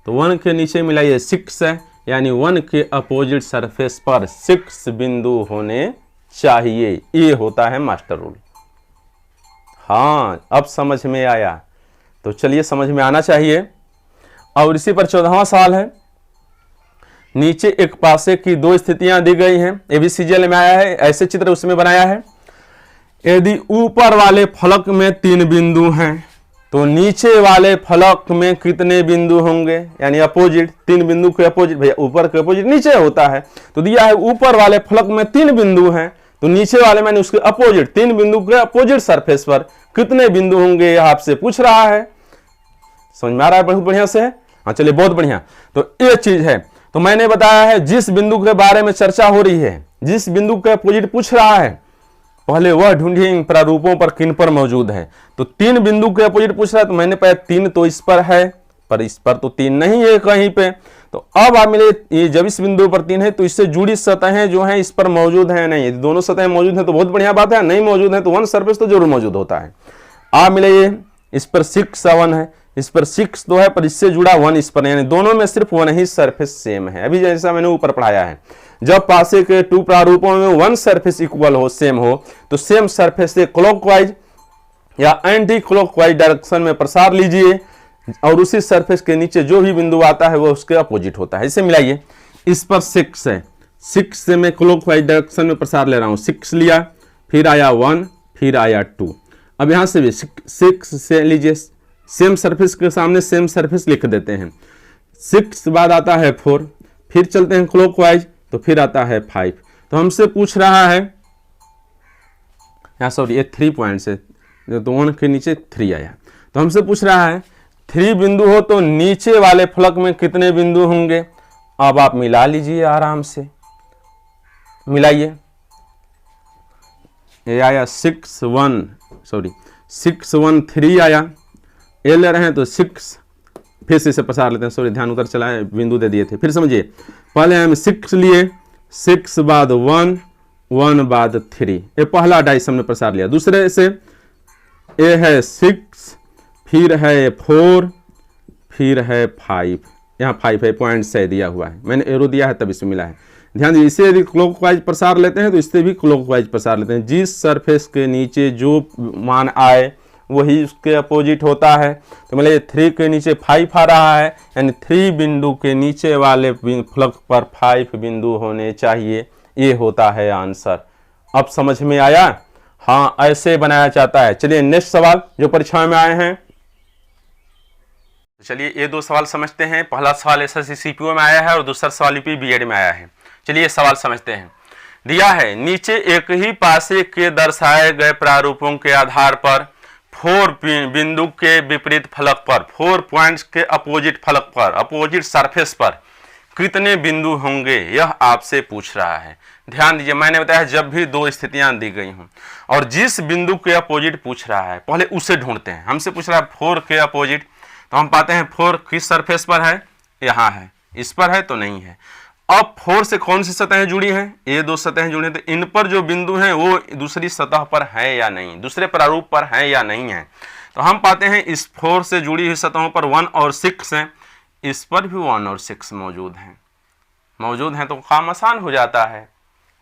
तो 1 के नीचे मिलाइए 6 है, यानी 1 के अपोजिट सरफेस पर 6 बिंदु होने चाहिए। ये होता है मास्टर रूल। हाँ, अब समझ में आया। तो चलिए, समझ में आना चाहिए। और इसी पर 14वां सवाल है, नीचे एक पासे की दो स्थितियां दी गई हैं, एबीसीजीएल में आया है, ऐसे चित्र उसमें बनाया है। यदि ऊपर वाले फलक में 3 बिंदु हैं तो नीचे वाले फलक में कितने बिंदु होंगे, यानी अपोजिट, 3 बिंदु के अपोजिट, भैया ऊपर के अपोजिट नीचे होता है। तो दिया है ऊपर वाले फलक में 3 बिंदु हैं तो नीचे वाले मैंने उसके अपोजिट, 3 बिंदु के अपोजिट सरफेस पर कितने बिंदु होंगे, यह आपसे पूछ रहा है। समझ में आ रहा है बहुत बढ़िया से? हाँ, चलिए, बहुत बढ़िया। तो ये चीज है। तो मैंने बताया है जिस बिंदु के बारे में चर्चा हो रही है, जिस बिंदु के अपोजिट पूछ रहा है, पहले वह ढूंढिए इन प्रारूपों पर किन पर मौजूद है। तो 3 बिंदु के अपोजिट पूछ रहा है, तो मैंने पाया 3 तो इस पर है, पर इस पर तो 3 नहीं है कहीं पे। तो अब आप मिले, ये जब इस बिंदु पर 3 है तो इससे जुड़ी सतहें जो हैं इस पर मौजूद है नहीं। यदि दोनों सतहें मौजूद हैं तो बहुत बढ़िया बात है, नहीं मौजूद है तो वन सरफेस तो जरूर मौजूद होता है। आप मिले, ये इस पर 6 7 है, इस पर 6 तो है, पर इससे जुड़ा 1 इस पर, यानी दोनों में सिर्फ 1 ही सरफेस सेम है। अभी जैसा मैंने ऊपर पढ़ाया है, जब पासे के 2 प्रारूपों में 1 सरफेस इक्वल हो, सेम हो, तो सेम सरफेस से क्लॉकवाइज या एंटी क्लॉकवाइज डायरेक्शन में प्रसार लीजिए और उसी सरफेस के नीचे जो भी बिंदु आता है वो उसके अपोजिट होता है। इसे मिलाइए, इस पर 6 है, 6 से मैं क्लॉकवाइज डायरेक्शन में प्रसार ले रहा हूं, 6 लिया, फिर आया 1, फिर आया 2। अब यहां से भी 6 से लीजिए, सेम सरफेस के सामने सेम सरफेस लिख देते हैं। 6 बाद आता है 4, फिर चलते हैं क्लॉकवाइज तो फिर आता है 5। तो हमसे पूछ रहा है, यहाँ सॉरी, ये 3 पॉइंट से, तो 1 के नीचे 3 आया। तो हमसे पूछ रहा है 3 बिंदु हो तो नीचे वाले फलक में कितने बिंदु होंगे। अब आप मिला लीजिए आराम से, मिलाइए। ये आया 6 1 3 आया, ए ले रहे हैं तो 6, फिर से इसे पसार लेते हैं, सॉरी ध्यान उधर चला है, बिंदु दे दिए थे। फिर समझिए, पहले हम 6 लिए, 6 बाद 1, 1 बाद 3, ये पहला डाइस हमने प्रसार लिया। दूसरे से ए है 6, फिर है 4, फिर है 5, यहाँ 5 है, पॉइंट से दिया हुआ है, मैंने एरो दिया है तब इसमें मिला है। ध्यान दीजिए, इसे यदि क्लॉकवाइज प्रसार लेते हैं तो इससे भी क्लॉकवाइज प्रसार लेते हैं। जिस सरफेस के नीचे जो मान आए वही उसके अपोजिट होता है। तो मतलब 3 के नीचे 5 आ रहा है, यानी 3 बिंदु के नीचे वाले फलक पर 5 बिंदु होने चाहिए, ये होता है आंसर। अब समझ में आया? हाँ, ऐसे बनाया जाता है। चलिए नेक्स्ट सवाल जो परीक्षा में आए हैं, चलिए ये 2 सवाल समझते हैं। पहला सवाल एसएससी सीपीओ में आया है और दूसरा सवाल यूपी बीएड में आया है। चलिए सवाल समझते हैं। दिया है, नीचे एक ही पासे के दर्शाए गए प्रारूपों के आधार पर 4 बिंदु के विपरीत फलक पर, 4 पॉइंट्स के अपोजिट फलक पर, अपोजिट सरफेस पर कितने बिंदु होंगे, यह आपसे पूछ रहा है। ध्यान दीजिए, मैंने बताया जब भी 2 स्थितियां दी गई हों और जिस बिंदु के अपोजिट पूछ रहा है पहले उसे ढूंढते हैं। हमसे पूछ रहा है 4 के अपोजिट, तो हम पाते हैं 4 किस सरफेस पर है, यहाँ है, इस पर है तो नहीं है। अब 4 से कौन सी सतहें जुड़ी हैं, ये 2 सतहें जुड़ी हैं, तो इन पर जो बिंदु हैं वो दूसरी सतह पर है या नहीं, दूसरे प्रारूप पर है या नहीं है। तो हम पाते हैं इस 4 से जुड़ी हुई सतहों पर 1 और 6 हैं, इस पर भी 1 और 6 मौजूद हैं, तो काम आसान हो जाता है।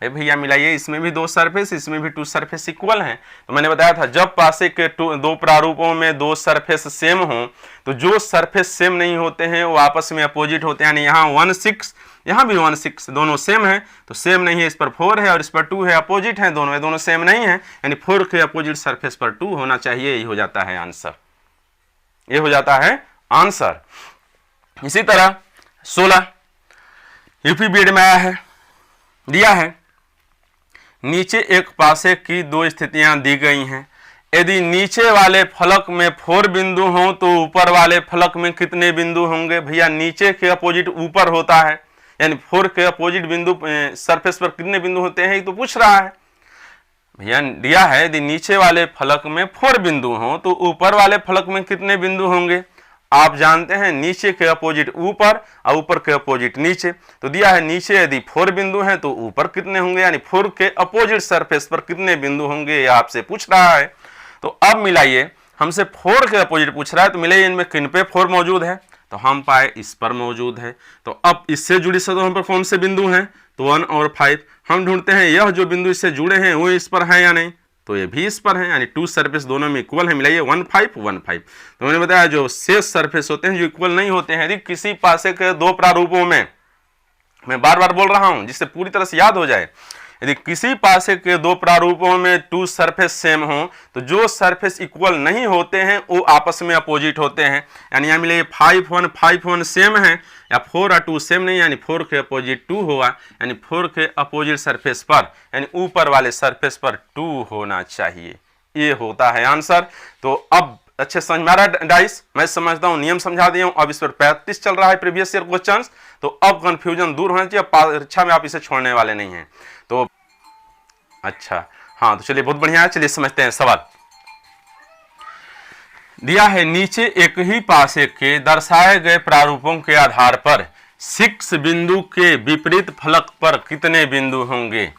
भैया मिलाइए, इसमें भी 2 सरफेस, इसमें भी 2 सरफेस इक्वल हैं। तो मैंने बताया था जब पासे के 2 प्रारूपों में 2 सरफेस सेम हों तो जो सरफेस सेम नहीं होते हैं वो आपस में अपोजिट होते हैं। यानी यहाँ 1 6, यहाँ भी 1 6, दोनों सेम है तो सेम नहीं है, इस पर 4 है और इस पर 2 है, अपोजिट है दोनों, दोनों सेम नहीं है, यानी 4 के अपोजिट सरफेस पर 2 होना चाहिए, यही हो जाता है आंसर, ये हो जाता है आंसर। इसी तरह 16 यूपी बीएड में आया है। दिया है, नीचे एक पासे की 2 स्थितियां दी गई हैं। यदि नीचे वाले फलक में 4 बिंदु हों तो ऊपर वाले फलक में कितने बिंदु होंगे। भैया नीचे के अपोजिट ऊपर होता है, यानी 4 के अपोजिट बिंदु सरफेस पर कितने बिंदु होते हैं ये तो पूछ रहा है। भैया दिया है यदि नीचे वाले फलक में 4 बिंदु हों तो ऊपर वाले फलक में कितने बिंदु होंगे। आप जानते हैं नीचे के अपोजिट ऊपर और ऊपर के अपोजिट नीचे। तो दिया है नीचे यदि 4 बिंदु हैं तो ऊपर कितने होंगे, यानी 4 के अपोजिट सरफेस पर कितने बिंदु होंगे, यह आपसे पूछ रहा है। तो अब मिलाइए, हमसे 4 के अपोजिट पूछ रहा है तो मिलाइए इनमें किन पे 4 मौजूद है, तो हम पाए इस पर मौजूद है। तो अब इससे जुड़ी सतहों पर कौन से बिंदु हैं, तो 1 और 5। हम ढूंढते हैं यह जो बिंदु इससे जुड़े हैं वो इस पर है या नहीं, तो ये भी इस पर है, यानी 2 सरफेस दोनों में इक्वल है। मिलाइए 1 5 1 5। तो मैंने बताया जो शेष सरफेस होते हैं जो इक्वल नहीं होते हैं, यदि किसी पासे के दो प्रारूपों में, मैं बार बार बोल रहा हूं जिससे पूरी तरह से याद हो जाए, यदि किसी पासे के दो प्रारूपों में 2 सरफेस सेम हो तो जो सरफेस इक्वल नहीं होते हैं वो आपस में अपोजिट होते हैं। यानी यहाँ मिले 5 1 5 1 सेम है, या 4 और 2 सेम नहीं, यानी 4 के अपोजिट 2 होगा, यानी 4 के अपोजिट सरफेस पर यानी ऊपर वाले सरफेस पर 2 होना चाहिए। ये होता है आंसर। तो अब अच्छे समझ में आ रहा है डाइस, मैं समझता हूं, नियम समझा दिया हूं। अब इस पर प्रैक्टिस चल रहा है प्रीवियस ईयर क्वेश्चंस, तो अब कंफ्यूजन दूर होना चाहिए। परीक्षा में आप इसे छोड़ने वाले नहीं हैं। तो अच्छा, हाँ, तो चलिए बहुत बढ़िया है। चलिए समझते हैं सवाल। दिया है नीचे एक ही पासे के दर्शाए गए प्रारूपों के आधार पर 6 बिंदु के विपरीत फलक पर कितने बिंदु होंगे।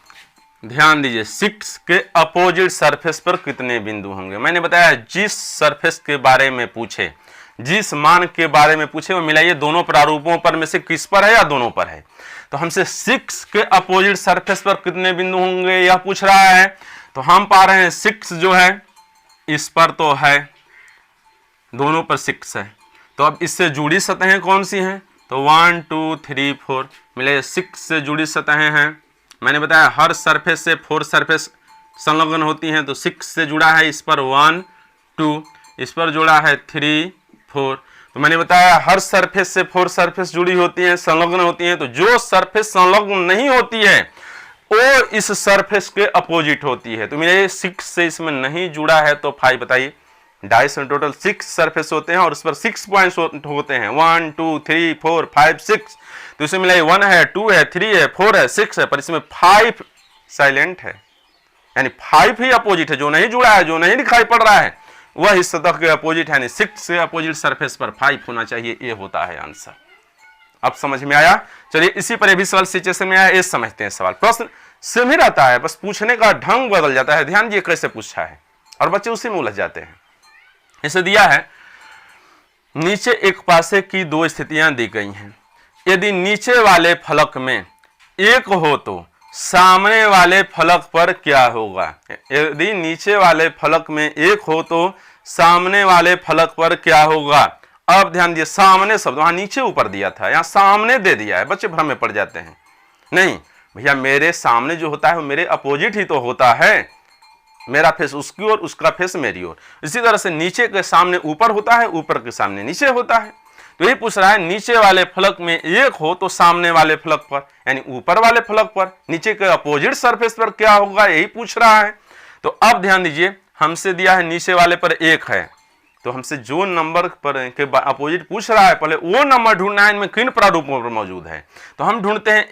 ध्यान दीजिए, 6 के अपोजिट सरफेस पर कितने बिंदु होंगे। मैंने बताया जिस सरफेस के बारे में पूछे, जिस मान के बारे में पूछे वो मिलाइए दोनों प्रारूपों पर में से किस पर है या दोनों पर है। तो हमसे 6 के अपोजिट सरफेस पर कितने बिंदु होंगे यह पूछ रहा है। तो हम पा रहे हैं 6 जो है इस पर तो है, दोनों पर 6 है। तो अब इससे जुड़ी सतहें कौन सी हैं, तो 1 2 3 4 मिले 6 से जुड़ी सतहें हैं। मैंने बताया हर सरफेस से 4 सरफेस संलग्न होती हैं, तो 6 से जुड़ा है इस पर 1 2, इस पर जुड़ा है 3 4। तो मैंने बताया हर सरफेस से 4 सरफेस जुड़ी होती हैं, संलग्न होती हैं। तो जो सरफेस संलग्न नहीं होती है वो इस सरफेस के अपोजिट होती है। तो मेरे 6 से इसमें नहीं जुड़ा है तो 5 बताइए। डाइस में टोटल 6 सरफेस होते हैं और उस पर 6 पॉइंट्स होते हैं, 1 2 3 4 5 6। तो इसमें मिला 1 है 2 है 3 है 4 है 6 है, पर इसमें 5 साइलेंट है, यानी 5 ही अपोजिट है। जो नहीं जुड़ा है, जो नहीं दिखाई पड़ रहा है, वह इस सतह के अपोजिट है, यानी 6 के अपोजिट सरफेस पर 5 होना चाहिए। ये होता है आंसर। अब समझ में आया। चलिए इसी पर भी सवाल सिचुएशन में आया, ये समझते हैं। सवाल प्रश्न सेम ही रहता है, बस पूछने का ढंग बदल जाता है। ध्यान दीजिए कैसे पूछा है और बच्चे उसी में उलझ जाते हैं। इसे दिया है नीचे एक पासे की 2 स्थितियां दी गई हैं। यदि नीचे वाले फलक में 1 हो तो सामने वाले फलक पर क्या होगा। यदि नीचे वाले फलक में 1 हो तो सामने वाले फलक पर क्या होगा। अब ध्यान दिए, सामने शब्द वहां नीचे ऊपर दिया था, यहां सामने दे दिया है। बच्चे भ्रम में पड़ जाते हैं। नहीं भैया, मेरे सामने जो होता है वो मेरे अपोजिट ही तो होता है। मेरा फेस उसकी ओर, उसका फेस मेरी ओर। इसी तरह से नीचे के सामने ऊपर होता है, ऊपर के सामने नीचे होता है। तो ये पूछ रहा है नीचे वाले फलक में 1 हो तो सामने वाले फलक पर, यानी ऊपर वाले फलक पर नीचे के अपोजिट सरफेस पर क्या होगा, यही पूछ रहा है। तो अब ध्यान दीजिए, हमसे दिया है नीचे वाले पर 1 है, तो हमसे जो नंबर पर के अपोजिट पूछ रहा है पहले वो नंबर ढूंढना है इनमें किन प्रारूपों पर मौजूद है। तो हम ढूंढते हैं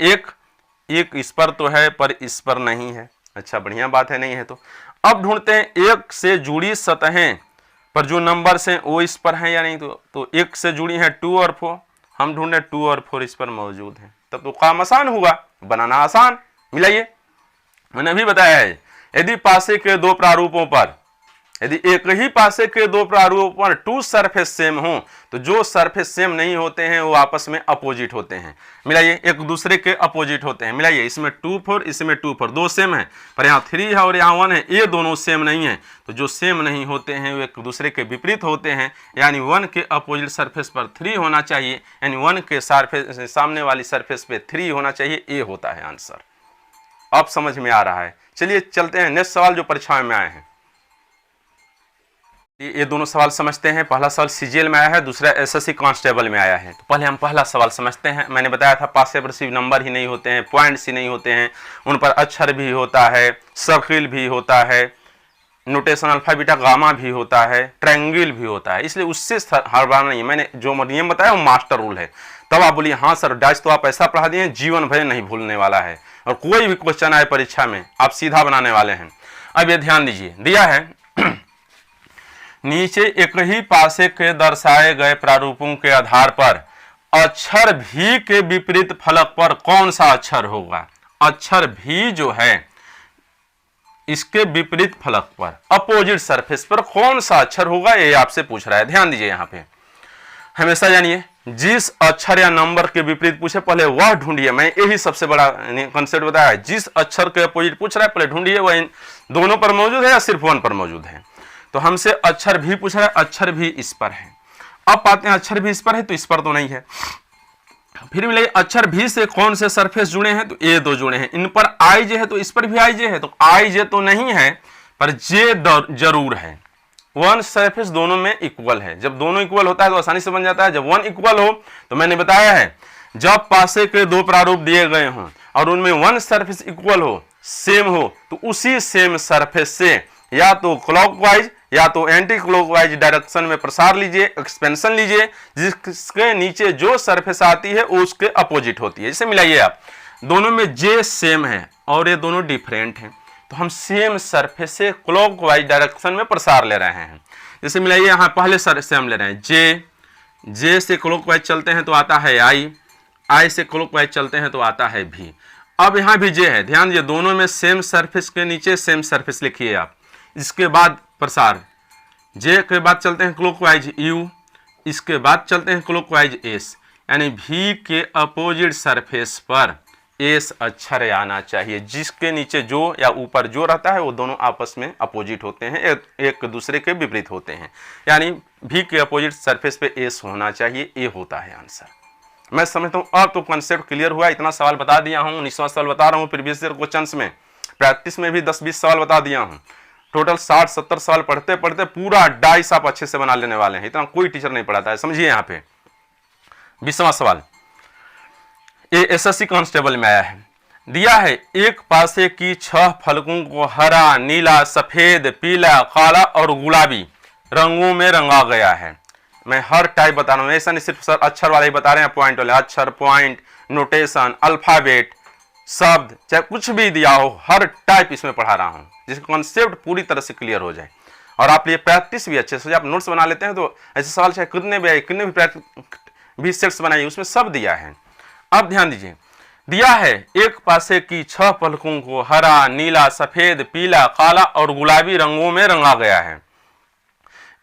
1 इस पर तो है पर इस पर नहीं है। अच्छा, बढ़िया बात है, नहीं है तो अब ढूंढते हैं 1 से जुड़ी सतहें पर जो नंबर्स हैं वो इस पर हैं या नहीं। तो 1 से जुड़ी हैं 2 और 4, हम ढूंढे 2 और 4 इस पर मौजूद हैं। तब तो काम आसान हुआ, बनाना आसान। मिलाइए, मैंने अभी बताया है यदि पासे के 2 प्रारूपों पर, यदि एक ही पासे के 2 प्रारूपों पर 2 सरफेस सेम हो तो जो सरफेस सेम नहीं होते हैं वो आपस में अपोजिट होते हैं। मिलाइए, एक दूसरे के अपोजिट होते हैं। मिलाइए, इसमें 2 4 इसमें 2 4, 2 सेम है, पर यहाँ 3 है और यहाँ 1 है, ये दोनों सेम नहीं है। तो जो सेम नहीं होते हैं वो एक दूसरे के विपरीत होते हैं, यानी 1 के अपोजिट सरफेस पर 3 होना चाहिए, यानी 1 के सरफेस सामने वाली सरफेस पे 3 होना चाहिए। ये होता है आंसर। अब समझ में आ रहा है। चलिए चलते हैं नेक्स्ट सवाल जो परीक्षा में आए हैं। ये दोनों सवाल समझते हैं। पहला सवाल सीजीएल में आया है, दूसरा एसएससी कांस्टेबल में आया है। तो पहले हम पहला सवाल समझते हैं। मैंने बताया था पासे पर सिर्फ नंबर ही नहीं होते हैं, पॉइंट्स ही नहीं होते हैं, उन पर अक्षर भी होता है, सर्किल भी होता है, नोटेशन अल्फा बीटा गामा भी होता है, ट्रायंगल भी होता है। इसलिए उससे हड़बड़ाना नहीं है। मैंने जो नियम बताया वो मास्टर रूल है। तब आप बोलिए हाँ सर डाइस तो आप ऐसा पढ़ा दिए जीवन भर नहीं भूलने वाला है, और कोई भी क्वेश्चन आए परीक्षा में आप सीधा बनाने वाले हैं। अब ये ध्यान दीजिए, दिया है नीचे एक ही पासे के दर्शाए गए प्रारूपों के आधार पर अक्षर भी के विपरीत फलक पर कौन सा अक्षर होगा। अक्षर भी जो है इसके विपरीत फलक पर अपोजिट सरफेस पर कौन सा अक्षर होगा, ये आपसे पूछ रहा है। ध्यान दीजिए, यहाँ पे हमेशा जानिए जिस अक्षर या नंबर के विपरीत पूछे पहले वह ढूंढिए। मैं यही सबसे बड़ा कॉन्सेप्ट बताया है, जिस अक्षर के अपोजिट पूछ रहा है पहले ढूंढिए वह इन दोनों पर मौजूद है या सिर्फ वन पर मौजूद है। तो हमसे अक्षर भी पूछ रहा है, अक्षर भी इस पर है। अब पाते हैं अक्षर भी इस पर है तो इस पर तो नहीं है। फिर मिलेगा अक्षर भी से कौन से सरफेस जुड़े हैं, तो ये दो जुड़े हैं। इन पर आई जे है तो इस पर भी आई जे है, तो आई जे तो नहीं है पर जे जरूर है। वन सरफेस दोनों में इक्वल है। जब दोनों इक्वल होता है तो आसानी से बन जाता है। जब वन इक्वल हो तो मैंने बताया है जब पासे के दो प्रारूप दिए गए हों और उनमें वन सरफेस इक्वल हो, सेम हो, तो उसी सेम सरफेस से या तो क्लॉकवाइज या तो एंटी क्लॉकवाइज डायरेक्शन में प्रसार लीजिए, एक्सपेंशन लीजिए, जिसके नीचे जो सरफेस आती है वो उसके अपोजिट होती है। जैसे मिलाइए आप, दोनों में जे सेम है और ये दोनों डिफरेंट हैं, तो हम सेम सरफेस से क्लॉकवाइज डायरेक्शन में प्रसार ले रहे हैं। जैसे मिलाइए, यहाँ पहले सरफेस से हम ले रहे हैं जे से क्लॉकवाइज चलते हैं तो आता है आई से क्लॉकवाइज चलते हैं तो आता है भी। अब यहाँ भी जे है, ध्यान दिए दोनों में सेम सरफेस के नीचे सेम सरफेस लिखिए आप। इसके बाद प्रसार, जे के बाद चलते हैं क्लॉकवाइज यू, इसके बाद चलते हैं क्लॉकवाइज एस, यानी भी के अपोजिट सरफेस पर एस अक्षर आना चाहिए। जिसके नीचे जो या ऊपर जो रहता है वो दोनों आपस में अपोजिट होते हैं, एक दूसरे के विपरीत होते हैं, यानी भी के अपोजिट सरफेस पे एस होना चाहिए। ये होता है आंसर। मैं समझता हूँ अब तो कंसेप्ट क्लियर हुआ। इतना सवाल बता दिया हूँ, 19वां सवाल बता रहा हूँ प्रीवियस ईयर क्वेश्चंस में, प्रैक्टिस में भी 10-20 सवाल बता दिया हूँ। टोटल 60-70 सवाल पढ़ते पढ़ते पूरा डाइस आप अच्छे से बना लेने वाले हैं। इतना कोई टीचर नहीं पढ़ाता है। समझिए यहाँ पे 20वां सवाल, ये एसएससी कांस्टेबल में आया है। दिया है एक पासे की 6 फलकों को हरा, नीला, सफेद, पीला, काला और गुलाबी रंगों में रंगा गया है। मैं हर टाइप बता रहा हूँ, ऐसा नहीं सिर्फ सर अक्षर वाले ही बता रहे हैं, पॉइंट वाले, अक्षर, पॉइंट, नोटेशन, अल्फाबेट, शब्द, चाहे कुछ भी दिया हो, हर टाइप इसमें पढ़ा रहा हूँ, जिसका कॉन्सेप्ट पूरी तरह से क्लियर हो जाए। और आप ये प्रैक्टिस भी अच्छे से, आप नोट्स बना लेते हैं तो ऐसे सवाल चाहे कितने भी आए, कितने भी सेट्स बनाइए, उसमें सब दिया है। अब ध्यान दीजिए, दिया है एक पासे की 6 फलकों को हरा, नीला, सफेद, पीला, काला और गुलाबी रंगों में रंगा गया है।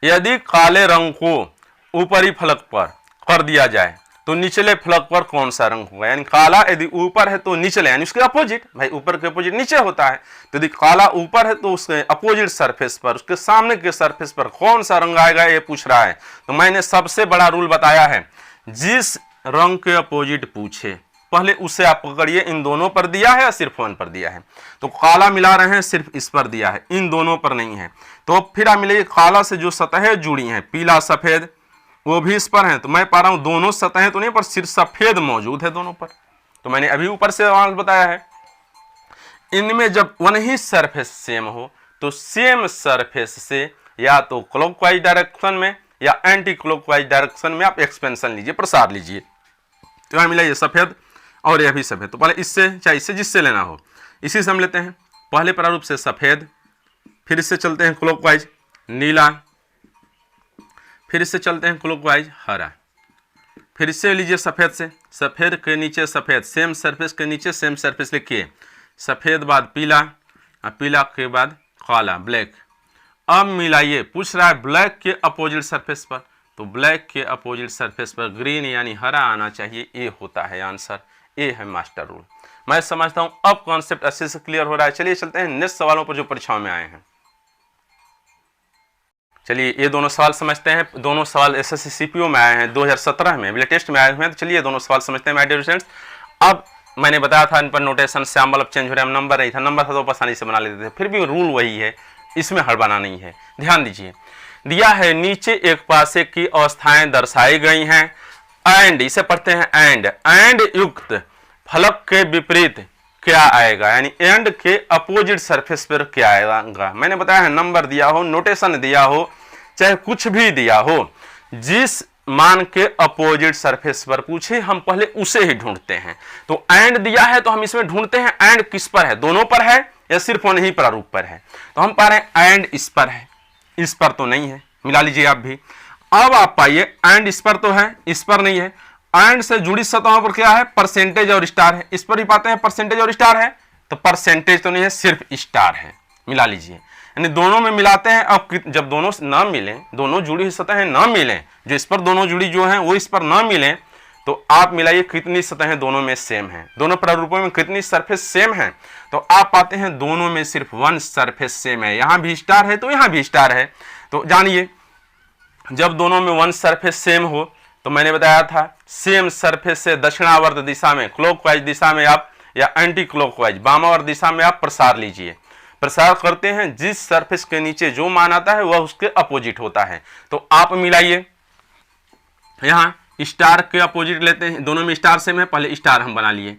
यदि काले रंग को ऊपरी फलक पर कर दिया जाए तो निचले फलक पर कौन सा रंग होगा। यानी काला यदि ऊपर है तो निचले, यानी उसके अपोजिट, भाई ऊपर के अपोजिट नीचे होता है, तो यदि काला ऊपर है तो उसके अपोजिट सरफेस पर, उसके सामने के सरफेस पर कौन सा रंग आएगा ये पूछ रहा है। तो मैंने सबसे बड़ा रूल बताया है, जिस रंग के अपोजिट पूछे पहले उसे आप पकड़िए। इन दोनों पर दिया है या सिर्फ वन पर दिया है, तो काला मिला रहे हैं, सिर्फ इस पर दिया है, इन दोनों पर नहीं है। तो फिर आप मिलेगी काला से जो सतहें जुड़ी हैं, पीला, सफेद, वो भी इस पर हैं। तो मैं पा रहा हूं दोनों सतहें तो नहीं, पर सिर्फ सफेद मौजूद है दोनों पर। तो मैंने अभी ऊपर से बताया है, इनमें जब वन ही सरफेस सेम हो तो सेम सरफेस से या तो क्लॉकवाइज डायरेक्शन में या एंटी क्लॉकवाइज डायरेक्शन में आप एक्सपेंशन लीजिए, प्रसार लीजिए। तो यहाँ मिला ये सफेद और यह भी सफेद, तो पहले इससे चाहे इससे जिससे लेना हो, इसी से हम लेते हैं। पहले प्रारूप से सफेद, फिर इससे चलते हैं क्लॉकवाइज नीला, फिर इससे चलते हैं क्लॉकवाइज हरा, फिर इससे लीजिए सफेद से, सफेद के नीचे सफेद, सेम सरफेस के नीचे सेम सरफेस लिखिए, सफेद बाद पीला, पीला के बाद काला, ब्लैक। अब मिलाइए, पूछ रहा है ब्लैक के अपोजिट सरफेस पर, तो ब्लैक के अपोजिट सरफेस पर ग्रीन यानी हरा आना चाहिए। ये होता है आंसर, ये है मास्टर रूल। मैं समझता हूं अब कॉन्सेप्ट अच्छे से क्लियर हो रहा है। चलिए चलते हैं नेक्स्ट सवालों पर जो परीक्षाओं में आए हैं। चलिए ये दोनों सवाल समझते हैं। दोनों सवाल एसएससी सीपीओ में आए हैं 2017 में, लेटेस्ट में आए हुए हैं। तो चलिए दोनों सवाल समझते हैं माय डियर स्टूडेंट्स। अब मैंने बताया था इन पर नोटेशन सैम्बल अब चेंज हो रहा है, नंबर नहीं था, नंबर था तो आसानी से बना लेते थे, फिर भी रूल वही है, इसमें हड़बड़ा नहीं है। ध्यान दीजिए, दिया है नीचे एक पासे की अवस्थाएं दर्शाई गई हैं, एंड, इसे पढ़ते हैं एंड युक्त फलक के विपरीत क्या आएगा, यानी एंड के अपोजिट सरफेस पर क्या आएगा। मैंने बताया है नंबर दिया हो, नोटेशन दिया हो, चाहे कुछ भी दिया हो, जिस मान के अपोजिट सरफेस पर पूछे हम पहले उसे ही ढूंढते हैं। तो एंड दिया है तो हम इसमें ढूंढते हैं एंड किस पर है, दोनों पर है या सिर्फ वन ही प्रारूप पर है। तो हम पा रहे हैं एंड इस पर है, इस पर तो नहीं है, मिला लीजिए आप भी। अब आप पाइए एंड इस पर तो है, इस पर नहीं है। एंड से जुड़ी सतहों पर क्या है, परसेंटेज और स्टार है, इस पर भी पाते हैं परसेंटेज और स्टार है, तो परसेंटेज तो नहीं है, सिर्फ स्टार है, मिला लीजिए। यानी दोनों में मिलाते हैं। अब जब दोनों ना मिलें, दोनों जुड़ी हुई सतहें ना मिलें, जो इस पर दोनों जुड़ी जो हैं वो इस पर ना मिलें, तो आप मिलाइए कितनी सतहें दोनों में सेम हैं, दोनों प्रारूपों में कितनी सरफेस सेम है। तो आप पाते हैं दोनों में सिर्फ 1 सरफेस सेम है। यहाँ भी स्टार है तो यहाँ भी स्टार है। तो जानिए, जब दोनों में 1 सरफेस सेम हो, तो मैंने बताया था सेम सरफेस से दक्षिणावर्त दिशा में, क्लॉकवाइज दिशा में आप, या एंटी क्लॉकवाइज वामावर्त दिशा में आप प्रसार लीजिए। प्रसार करते हैं, जिस सरफेस के नीचे जो मान आता है वह उसके अपोजिट होता है। तो आप मिलाइए, यहाँ स्टार के अपोजिट लेते हैं, दोनों में स्टार सेम है, पहले स्टार हम बना लिए।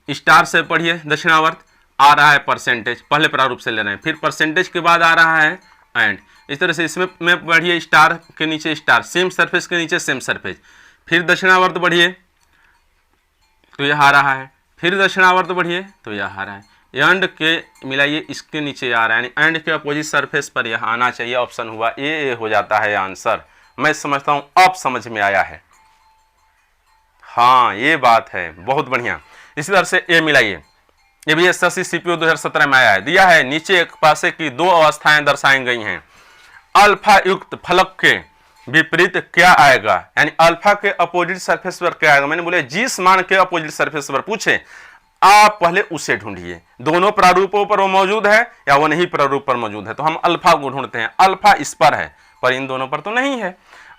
स्टार से पढ़िए दक्षिणावर्त, आ रहा है परसेंटेज, पहले प्रारूप से ले रहे हैं, फिर परसेंटेज के बाद आ रहा है एंड। इस तरह से इसमें में बढ़िए, स्टार के नीचे स्टार, सेम सरफेस के नीचे सेम सरफेस, फिर दक्षिणावर्त बढ़िए तो यह आ रहा है, फिर दक्षिणावर्त बढ़िए तो यह आ रहा है, एंड के मिलाइए इसके नीचे आ रहा है, यानी एंड के अपोजिट सरफेस पर यह आना चाहिए। ऑप्शन हुआ ए हो जाता है आंसर। मैं समझता हूँ अब समझ में आया है। हाँ, ये बात है, बहुत बढ़िया। इसी तरह से ए मिलाइए, ये भी एसएससी सीपीओ 2017 में आया है। दिया है नीचे एक पासे की 2 अवस्थाएं दर्शाई गई हैं, अल्फा युक्त फलक के विपरीत क्या आएगा, यानी अल्फा के अपोजिट सरफेस पर क्या आएगा। मैंने बोले जिस मान के अपोजिट सरफेस पर पूछे आप पहले उसे ढूंढिए, दोनों प्रारूपों पर वो मौजूद है या वो नहीं प्रारूप पर मौजूद है। तो हम अल्फा को ढूंढते हैं, अल्फा इस पर है पर इन दोनों पर तो नहीं है।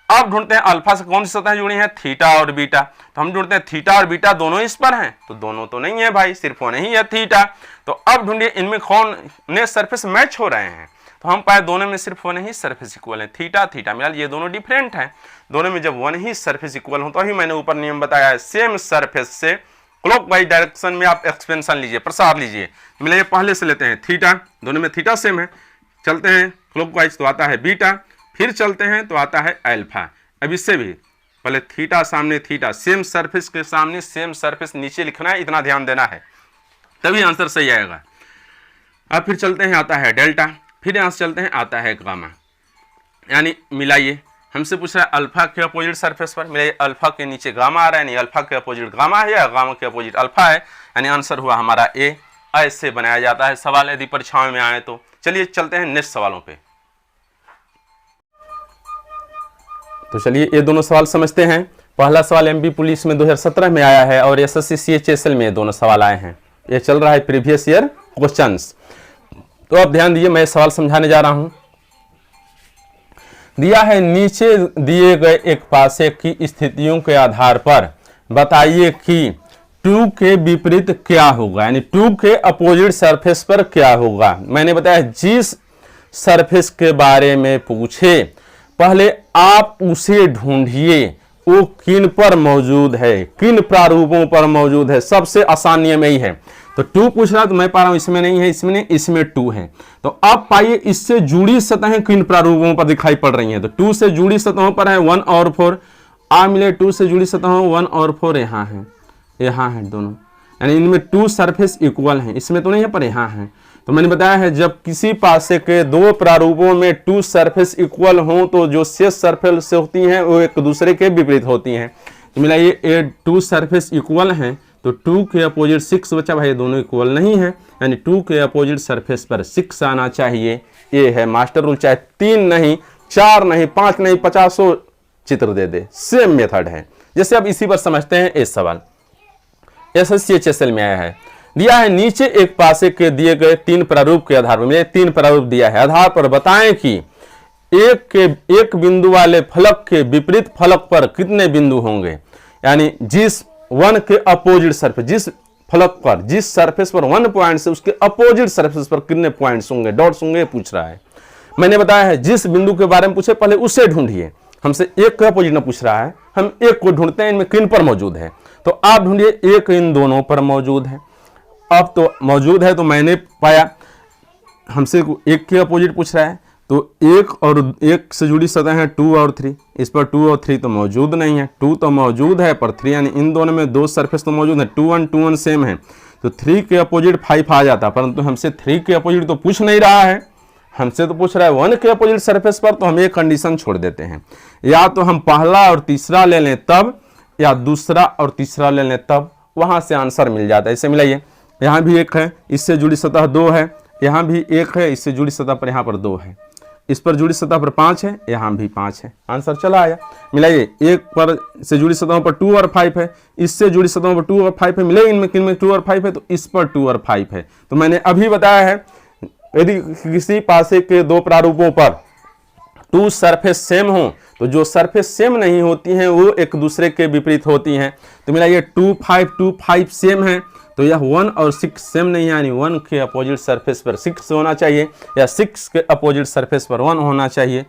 अब ढूंढते हैं अल्फा से कौन सी सतहें जुड़ी हैं, थीटा और बीटा। तो हम ढूंढते हैं थीटा और बीटा दोनों इस पर हैं, तो दोनों तो नहीं है भाई, सिर्फ वो नहीं है थीटा। तो अब ढूंढिए इनमें कौन ने सरफेस मैच हो रहे हैं। तो हम पाए दोनों में सिर्फ 1 ही सरफेस इक्वल है, थीटा थीटा मिला, ये दोनों डिफरेंट हैं। दोनों में जब 1 ही सरफेस इक्वल हो तो अभी मैंने ऊपर नियम बताया है, सेम सरफेस से क्लॉकवाइज डायरेक्शन में आप एक्सपेंशन लीजिए, प्रसार लीजिए। मिला ये पहले से लेते हैं थीटा, दोनों में थीटा सेम है, चलते हैं क्लॉकवाइज तो आता है बीटा, फिर चलते हैं तो आता है अल्फा। अब इससे भी पहले थीटा सामने थीटा, सेम सरफेस के सामने सेम सरफेस नीचे लिखना है, इतना ध्यान देना है, तभी आंसर सही आएगा। अब फिर चलते हैं आता है डेल्टा, फिर यहाँ से चलते हैं आता है गामा। यानी मिलाइए, हमसे पूछ रहा है अल्फा के अपोजिट सरफेस पर, मिलाइए अल्फा के नीचे गामा आ रहा है, यानी अल्फा के अपोजिट गामा है या गामा के अपोजिट अल्फा है, यानी आंसर हुआ हमारा ए। ऐसे बनाया जाता है सवाल यदि परीक्षाओं में आए तो। चलिए चलते हैं नेक्स्ट सवालों पे। तो चलिए ये दोनों सवाल समझते हैं। पहला सवाल एमपी पुलिस में 2017 में आया है और एसएससी सीएचएसएल में दोनों सवाल आए हैं। ये चल रहा है प्रीवियस ईयर क्वेश्चंस। तो अब ध्यान दीजिए, मैं सवाल समझाने जा रहा हूं। दिया है नीचे दिए गए एक पासे की स्थितियों के आधार पर बताइए कि 2 के विपरीत क्या होगा, यानी 2 के अपोजिट सरफेस पर क्या होगा। मैंने बताया जिस सरफेस के बारे में पूछे पहले आप उसे ढूंढिए, वो किन पर मौजूद है, किन प्रारूपों पर मौजूद है। सबसे आसान नियम यही है। तो 2 पूछ रहा तो मैं पा रहा हूं इसमें नहीं है, इसमें नहीं, इसमें 2 है। तो अब पाइए इससे जुड़ी सतहें किन प्रारूपों पर दिखाई पड़ रही हैं। तो 2 से जुड़ी सतहों पर है 1 और 4। आ मिले 2 से जुड़ी सतहों 1 और 4 यहाँ है, यहाँ है दोनों, यानी इनमें 2 सरफेस इक्वल हैं, इसमें तो नहीं है पर यहाँ है। तो मैंने बताया है जब किसी पासे के 2 प्रारूपों में 2 सरफेस इक्वल हों तो जो शेष सरफेस होती हैं वो एक दूसरे के विपरीत होती हैं। तो मिला ये 2 सरफेस इक्वल हैं तो 2 के अपोजिट 6 बचा भाई, दोनों इक्वल नहीं है, यानी 2 के अपोजिट सरफेस पर 6 आना चाहिए। ये है मास्टर रूल, चाहे 3 नहीं, 4 नहीं, 5 नहीं, 50 चित्र दे दे, सेम मेथड है। जैसे अब इसी पर समझते हैं एक सवाल एसएससी में आया है। दिया है नीचे एक पासे के दिए गए 3 प्रारूप के आधार पर, मुझे 3 प्रारूप दिया है, आधार पर बताएं कि एक बिंदु वाले फलक के विपरीत फलक पर कितने बिंदु होंगे। यानी जिस 1 के अपोजिट सरफेस, जिस फलक पर, जिस सरफेस पर 1 पॉइंट से उसके अपोजिट सरफेस पर कितने पॉइंट्स होंगे, डॉट्स होंगे, पूछ रहा है। मैंने बताया है जिस बिंदु के बारे में पूछे पहले उसे ढूंढिए। हमसे एक के अपोजिट न पूछ रहा है, हम एक को ढूंढते हैं, इनमें किन पर मौजूद है। तो आप ढूंढिए, एक इन दोनों पर मौजूद है। अब तो मौजूद है तो मैंने पाया, हमसे एक के अपोजिट पूछ रहा है तो 1 और 1 से जुड़ी सतह है 2 और 3, इस पर 2 और 3 तो मौजूद नहीं है, 2 तो मौजूद है पर 3, यानी इन दोनों में 2 सरफेस तो मौजूद है, 2 1 2 1 सेम है, तो 3 के अपोजिट 5 आ जाता, परंतु हमसे 3 के अपोजिट तो पूछ नहीं रहा है, हमसे तो पूछ रहा है 1 के अपोजिट सरफेस पर। तो हम एक कंडीशन छोड़ देते हैं, या तो हम पहला और तीसरा ले लें तब, या दूसरा और तीसरा ले लें तब, वहां से आंसर मिल जाता है। इसे मिलाइए, यहाँ भी 1 है, इससे जुड़ी सतह 2 है, यहाँ भी 1 है, इससे जुड़ी सतह पर यहाँ पर 2 है, इस पर जुड़ी सतह पर 5 है, यहाँ भी 5 है। आंसर चला आया। मिलाइए, 1 पर से जुड़ी सतहों पर 2 और 5 है, इससे जुड़ी सतहों पर 2 और 5 है, मिलाइए इनमें किनमें 2 और 5 है, तो इस पर 2 और 5 है। तो मैंने अभी बताया है यदि किसी पासे के दो प्रारूपों पर 2 सरफेस सेम हो तो जो सरफेस सेम नहीं होती हैं वो एक दूसरे के विपरीत होती हैं। तो मिलाइए 2 5 सेम है, तो यह 1 और 6 सेम नहीं है, यानी 1 के अपोजिट सरफेस पर 6 होना चाहिए या 6 के अपोजिट सरफेस पर 1 होना चाहिए।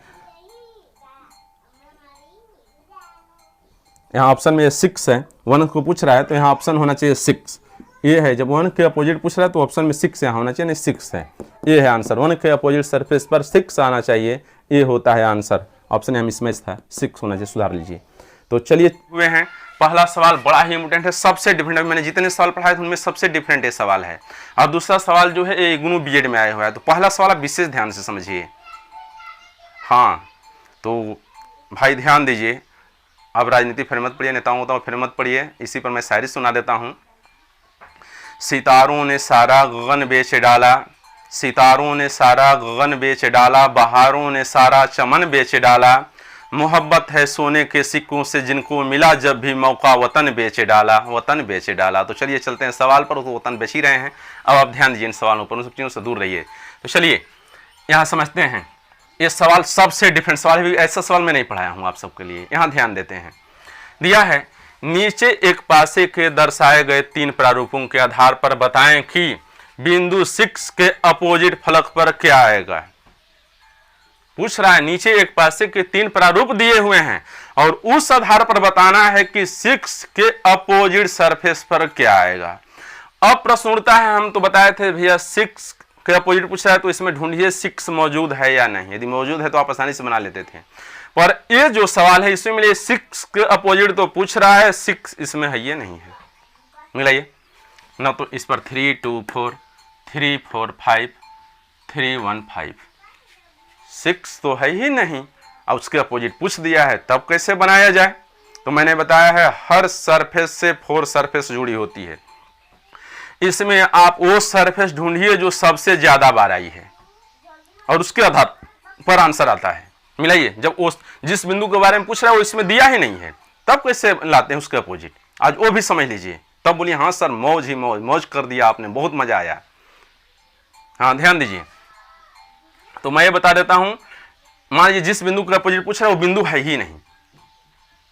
यहाँ ऑप्शन में 6 है, 1 को पूछ रहा है तो यहाँ ऑप्शन होना चाहिए 6। ये है, जब 1 के अपोजिट पूछ रहा है तो ऑप्शन में 6 यहाँ होना चाहिए, नहीं 6 है। ये है आंसर, 1 के अपोजिट सरफेस पर 6 आना चाहिए, ये होता है आंसर। ऑप्शन यहाँ मिसमैच था, 6 होना चाहिए, सुधार लीजिए। तो चलिए हुए हैं, पहला सवाल बड़ा ही इंपॉर्टेंट है, सबसे डिफरेंट। मैंने जितने सवाल पढ़ाए थे उनमें सबसे डिफरेंट ये सवाल है। और दूसरा सवाल जो है ये इग्नू बीएड में आया हुआ है। तो पहला सवाल आप विशेष ध्यान से समझिए। हाँ, तो भाई ध्यान दीजिए। अब राजनीति फिर मत पढ़िए, नेताओं को फिर मत पढ़िए, इसी पर मैं शायरी सुना देता हूँ। सितारों ने सारा गगन बेच डाला, सितारों ने सारा गगन बेच डाला, बहारों ने सारा चमन बेच डाला, मोहब्बत है सोने के सिक्कों से जिनको मिला जब भी मौका वतन बेच डाला, वतन बेच डाला। तो चलिए चलते हैं सवाल पर, तो वतन बेच ही रहे हैं। अब आप ध्यान दीजिए इन सवालों पर, उन सब चीज़ों से दूर रहिए। तो चलिए यहाँ समझते हैं, ये सवाल सबसे डिफरेंट सवाल है, ऐसा सवाल मैं नहीं पढ़ाया हूँ आप सबके लिए। यहाँ ध्यान देते हैं, दिया है नीचे एक पासे के दर्शाए गए 3 प्रारूपों के आधार पर बताएं कि बिंदु 6 के अपोजिट फलक पर क्या आएगा। पूछ रहा है, नीचे एक पासे के 3 प्रारूप दिए हुए हैं और उस आधार पर बताना है कि 6 के अपोजिट सरफेस पर क्या आएगा। अब प्रश्न उठता है, हम तो बताए थे भैया 6 के अपोजिट पूछ रहा है तो इसमें ढूंढिए 6 मौजूद है या नहीं। यदि मौजूद है तो आप आसानी से बना लेते थे, पर ये जो सवाल है इसमें मिले 6 के अपोजिट तो पूछ रहा है, 6 इसमें है ये नहीं है। मिलाइए ना, तो इस पर 3 2 4 3 4 5 3 1 5, 6 तो है ही नहीं और उसके अपोजिट पूछ दिया है, तब कैसे बनाया जाए। तो मैंने बताया है हर सरफेस से 4 सरफेस जुड़ी होती है। इसमें आप वो सरफेस ढूंढिए जो सबसे ज्यादा बार आई है और उसके आधार पर आंसर आता है। मिलाइए, जब वो जिस बिंदु के बारे में पूछ रहा है वो इसमें दिया ही नहीं है, तब कैसे लाते हैं उसके अपोजिट। आज वो भी समझ लीजिए, तब बोलिए हाँ सर मौज ही मौज, मौज कर दिया आपने, बहुत मजा आया। हाँ ध्यान दीजिए, तो मैं ये बता देता हूं, मान लीजिए जिस बिंदु के अपोजिट पूछ रहा है वो बिंदु है ही नहीं,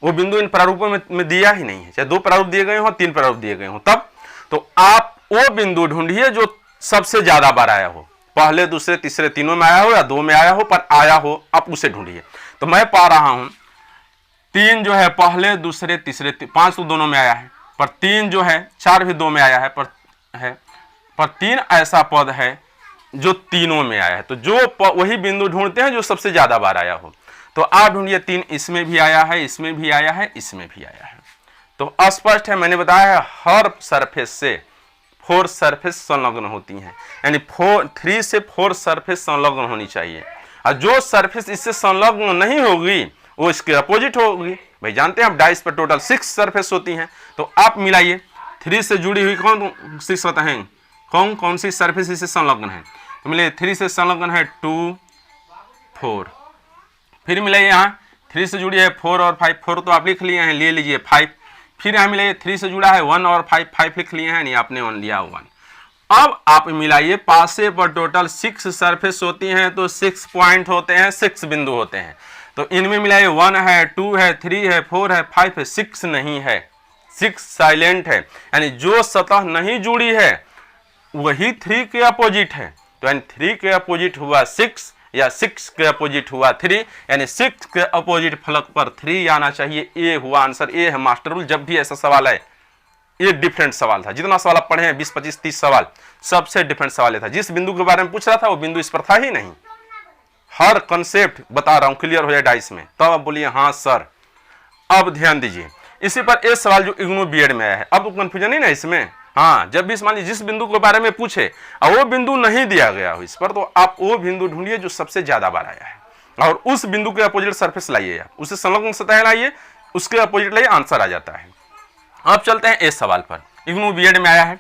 वो बिंदु इन प्रारूपों में दिया ही नहीं है, चाहे 2 प्रारूप दिए गए हो 3 प्रारूप दिए गए हो, तब तो आप वो बिंदु ढूंढिए जो सबसे ज्यादा बार आया हो, पहले दूसरे तीसरे तीनों में आया हो या 2 में आया हो, पर आया हो, आप उसे ढूंढिए। तो मैं पा रहा हूं 3 जो है पहले दूसरे तीसरे 5 तो दोनों में आया है, पर 3 जो है 4 भी 2 में आया है, पर 3 ऐसा पद है जो तीनों में आया है। तो जो वही बिंदु ढूंढते हैं जो सबसे ज्यादा बार आया हो। तो आप ढूंढिए 3 इसमें भी आया है, इसमें भी आया है, इसमें भी आया है। तो स्पष्ट है, मैंने बताया है हर सरफेस से 4 सरफेस संलग्न होती हैं, यानी 3 से 4 सरफेस संलग्न होनी चाहिए। और जो सरफेस इससे संलग्न नहीं होगी वो इसके अपोजिट होगी। भाई जानते हैं आप डाइस पर टोटल 6 सरफेस होती हैं। तो आप मिलाइए 3 से जुड़ी हुई कौन सी सतहें, कौन सी सरफेस इससे संलग्न है। तो मिले 3 से संलग्न है 2 4, फिर मिलाइए यहाँ 3 से जुड़ी है 4 और 5, 4 तो आप लिख लिए हैं, ले लीजिए 5, फिर यहाँ मिलाइए 3 से जुड़ा है 1 और 5, 5 लिख लिए हैं, नहीं आपने 1 लिया 1। अब आप मिलाइए, पासे पर टोटल 6 सरफेस होती हैं तो 6 पॉइंट होते हैं, 6 बिंदु होते हैं। तो इनमें मिलाइए 1 है, 2 है, 3 है, 4 है, 5 है, 6 नहीं है, 6 साइलेंट है, यानी जो सतह नहीं जुड़ी है वही 3 के अपोजिट है। तो यानी 3 के अपोजिट हुआ 6 या 6 के अपोजिट हुआ 3, यानी 6 के अपोजिट फलक पर 3 आना चाहिए। ये हुआ आंसर, ये है मास्टर रूल। जब भी ऐसा सवाल है, ये डिफरेंट सवाल था, जितना सवाल आप पढ़े हैं 20 25 30 सवाल, सबसे डिफरेंट सवाल ये था। जिस बिंदु के बारे में पूछ रहा था वो बिंदु इस पर था ही नहीं। हर कंसेप्ट बता रहा हूं, क्लियर हो जाए डाइस में, तब आप बोलिए हाँ सर। अब ध्यान दीजिए, इसी पर एक सवाल जो इग्नू बीएड में आया है, अब तो कंफ्यूजन नहीं ना इसमें। हाँ, जब भी मान लीजिए जिस बिंदु के बारे में पूछे और वो बिंदु नहीं दिया गया हो इस पर, तो आप वो बिंदु ढूंढिए जो सबसे ज्यादा बार आया है और उस बिंदु के अपोजिट सरफेस लाइए, आप उसे संलग्न सतह लाइए, उसके अपोजिट लाइए, आंसर आ जाता है। अब चलते हैं इस सवाल पर, इग्नू बीएड में आया है।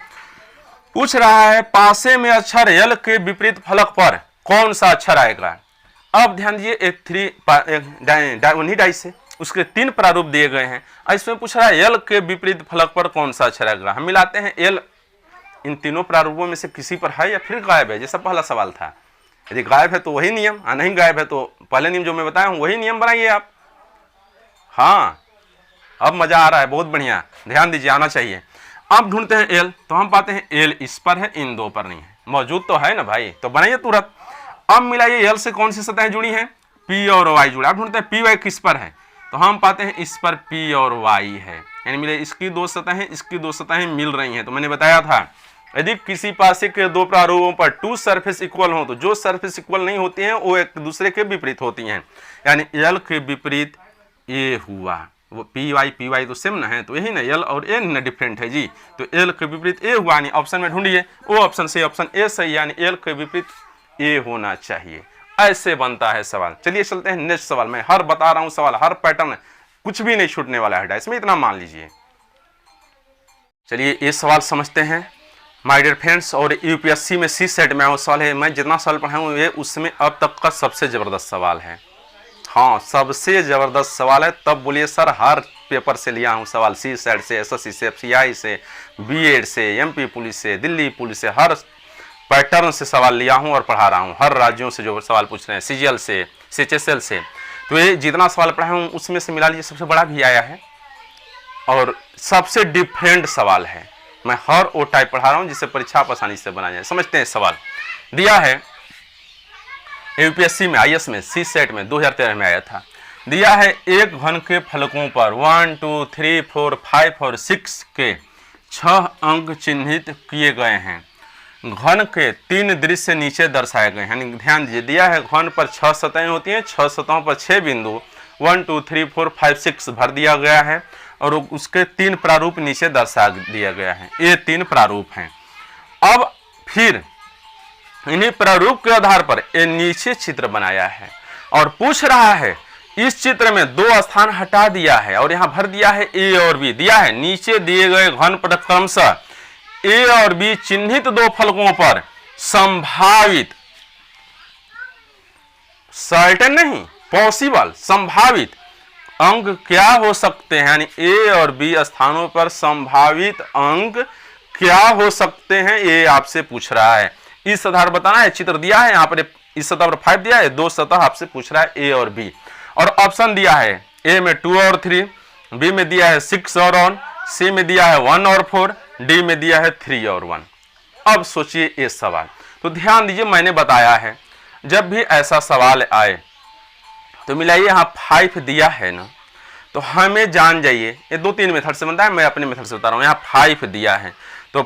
पूछ रहा है पासे में अक्षर एल के विपरीत फलक पर कौन सा अक्षर आएगा। अब ध्यान दीजिए, एक उन्हीं डाइस है, उसके 3 प्रारूप दिए गए हैं। इसमें पूछ रहा है एल के विपरीत फलक पर कौन सा अक्षर आएगा। हम मिलाते हैं एल इन तीनों प्रारूपों में से किसी पर है या फिर गायब है, जैसा पहला सवाल था। यदि गायब है तो वही नियम, नहीं गायब है तो पहले नियम जो मैं बताया हूं वही नियम बनाइए आप। हाँ, अब मजा आ रहा है, बहुत बढ़िया, ध्यान दीजिए, आना चाहिए। अब ढूंढते हैं एल, तो हम पाते हैं एल इस पर है, इन 2 पर नहीं है। मौजूद तो है ना भाई, तो बनाइए तुरंत। अब मिलाइए एल से कौन सी सतहें जुड़ी हैं, पी और वाई जुड़ा। अब ढूंढते हैं पी वाई किस पर है, तो हम पाते हैं इस पर पी और वाई है, यानी मिले इसकी 2 सतहें, इसकी 2 सतहें मिल रही हैं। तो मैंने बताया था यदि किसी पासे के 2 प्रारूपों पर 2 सरफेस इक्वल हो तो जो सरफेस इक्वल नहीं होती हैं वो एक दूसरे के विपरीत होती हैं, यानी एल के विपरीत ए हुआ। वो पी वाई तो सेम ना है, तो यही ना एल और ए ना डिफरेंट है जी, तो एल के विपरीत ए हुआ। यानी ऑप्शन में ढूंढिए, वो ऑप्शन से ऑप्शन ए सही, यानी एल के विपरीत ए होना चाहिए। ऐसे बनता है सवाल। चलिए चलते हैं नेक्स्ट सवाल। मैं हर बता रहा हूं सवाल, हर पैटर्न, कुछ भी नहीं छूटने वाला है, इसमें इतना मान लीजिए। चलिए ये सवाल समझते हैं माय डियर फ्रेंड्स। और यूपीएससी में सी सेट में वो सवाल है, मैं जितना सवाल पढ़ा हूँ ये उसमें अब तक का सबसे ज़बरदस्त सवाल है। हाँ, सबसे ज़बरदस्त सवाल है। तब बोलिए सर हर पेपर से लिया हूँ सवाल, सी सेट से, एसएससी से, एफसीआई से, बीएड से, एमपी पुलिस से, दिल्ली पुलिस से, हर पैटर्न से सवाल लिया हूँ और पढ़ा रहा हूँ। हर राज्यों से जो सवाल पूछ रहे हैं, सीजीएल से, सीएचएसएल से, तो ये जितना सवाल पढ़ा हूँ उसमें से मिला लीजिए सबसे बड़ा भी आया है और सबसे डिफरेंट सवाल है। मैं हर वो टाइप पढ़ा रहा हूँ जिससे परीक्षा आप आसानी से बना जाए। समझते हैं सवाल दिया है यूपीएससी में, आईएएस में, सी सेट में 2013 में आया था। दिया है एक घन के फलकों पर 1 2 3 4 5 और 6 के 6 अंक चिन्हित किए गए हैं। घन के 3 दृश्य नीचे दर्शाए गए हैं। ध्यान दीजिए, दिया है घन पर 6 सतहें होती हैं, 6 सतहों पर 6 बिंदु 1 2 3 4 5 6 भर दिया गया है और उसके 3 प्रारूप नीचे दर्शा दिया गया है। ये 3 प्रारूप हैं। अब फिर इन्हीं प्रारूप के आधार पर ये नीचे चित्र बनाया है और पूछ रहा है इस चित्र में 2 स्थान हटा दिया है और यहां भर दिया है ए और बी। दिया है नीचे दिए गए घन पर क्रमशः ए और बी चिन्हित 2 फलकों पर संभावित, सर्टेन नहीं, पॉसिबल, संभावित अंक क्या हो सकते हैं, यानी ए और बी स्थानों पर संभावित अंक क्या हो सकते हैं, ये आपसे पूछ रहा है। इस आधार बताना है, चित्र दिया है यहाँ पर, इस सतह पर 5 दिया है, 2 सतह आपसे पूछ रहा है ए और बी, और ऑप्शन दिया है ए में 2 और 3, बी में दिया है 6 और 1, सी में दिया है 1 और 4, डी में दिया है 3 और 1। अब सोचिए ये सवाल, तो ध्यान दीजिए मैंने बताया है जब भी ऐसा सवाल आए तो मिलाइए, यहाँ 5 दिया है ना, तो हमें जान जाइए ये 2-3 मेथड से बनता है, मैं अपने मेथड से बता रहा हूँ। यहाँ 5 दिया है तो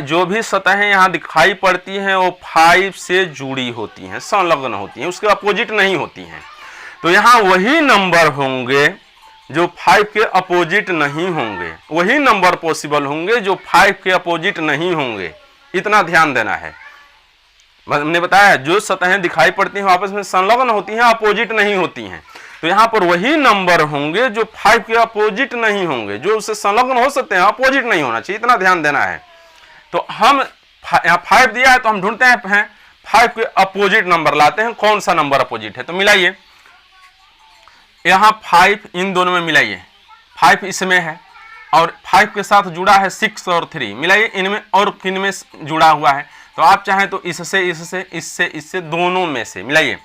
जो भी सतहें यहाँ दिखाई पड़ती हैं वो 5 से जुड़ी होती हैं, संलग्न होती हैं, उसके अपोजिट नहीं होती हैं। तो यहाँ वही नंबर होंगे जो 5 के अपोजिट नहीं होंगे, वही नंबर पॉसिबल होंगे जो 5 के अपोजिट नहीं होंगे। इतना ध्यान देना है। हमने बताया जो सतहें दिखाई पड़ती हैं आपस में संलग्न होती हैं, अपोजिट नहीं होती हैं। तो यहाँ पर वही नंबर होंगे जो 5 के अपोजिट नहीं होंगे, जो उससे संलग्न हो सकते हैं, अपोजिट नहीं होना चाहिए, इतना ध्यान देना है। तो हम यहाँ 5 दिया है तो हम ढूंढते हैं 5 के अपोजिट नंबर लाते हैं, कौन सा नंबर अपोजिट है। तो मिलाइए, यहाँ 5 इन दोनों में मिलाइए, 5 इसमें है और 5 के साथ जुड़ा है 6 और 3, मिलाइए इनमें और किन में जुड़ा हुआ है। तो आप चाहें तो इससे इससे इससे इससे दोनों में से मिलाइए।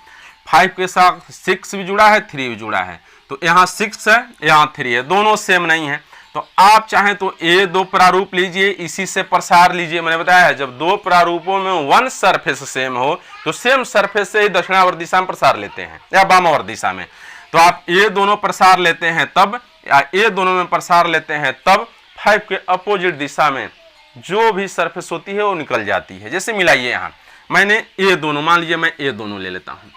5 के साथ 6 भी जुड़ा है, 3 भी जुड़ा है, तो यहाँ 6 है, यहाँ 3 है, दोनों सेम नहीं है। तो आप चाहें तो ये 2 प्रारूप लीजिए, इसी से प्रसार लीजिए। मैंने बताया है जब 2 प्रारूपों में 1 सरफेस सेम हो तो सेम सरफेस से ही दक्षिणावर्त दिशा में प्रसार लेते हैं या वामावर्त दिशा में। तो आप ये दोनों प्रसार लेते हैं तब, या ये दोनों में प्रसार लेते हैं तब 5 के अपोजिट दिशा में जो भी सरफेस होती है वो निकल जाती है। जैसे मिलाइए, यहाँ मैंने ये दोनों, मान लीजिए मैं ये दोनों ले लेता हूँ,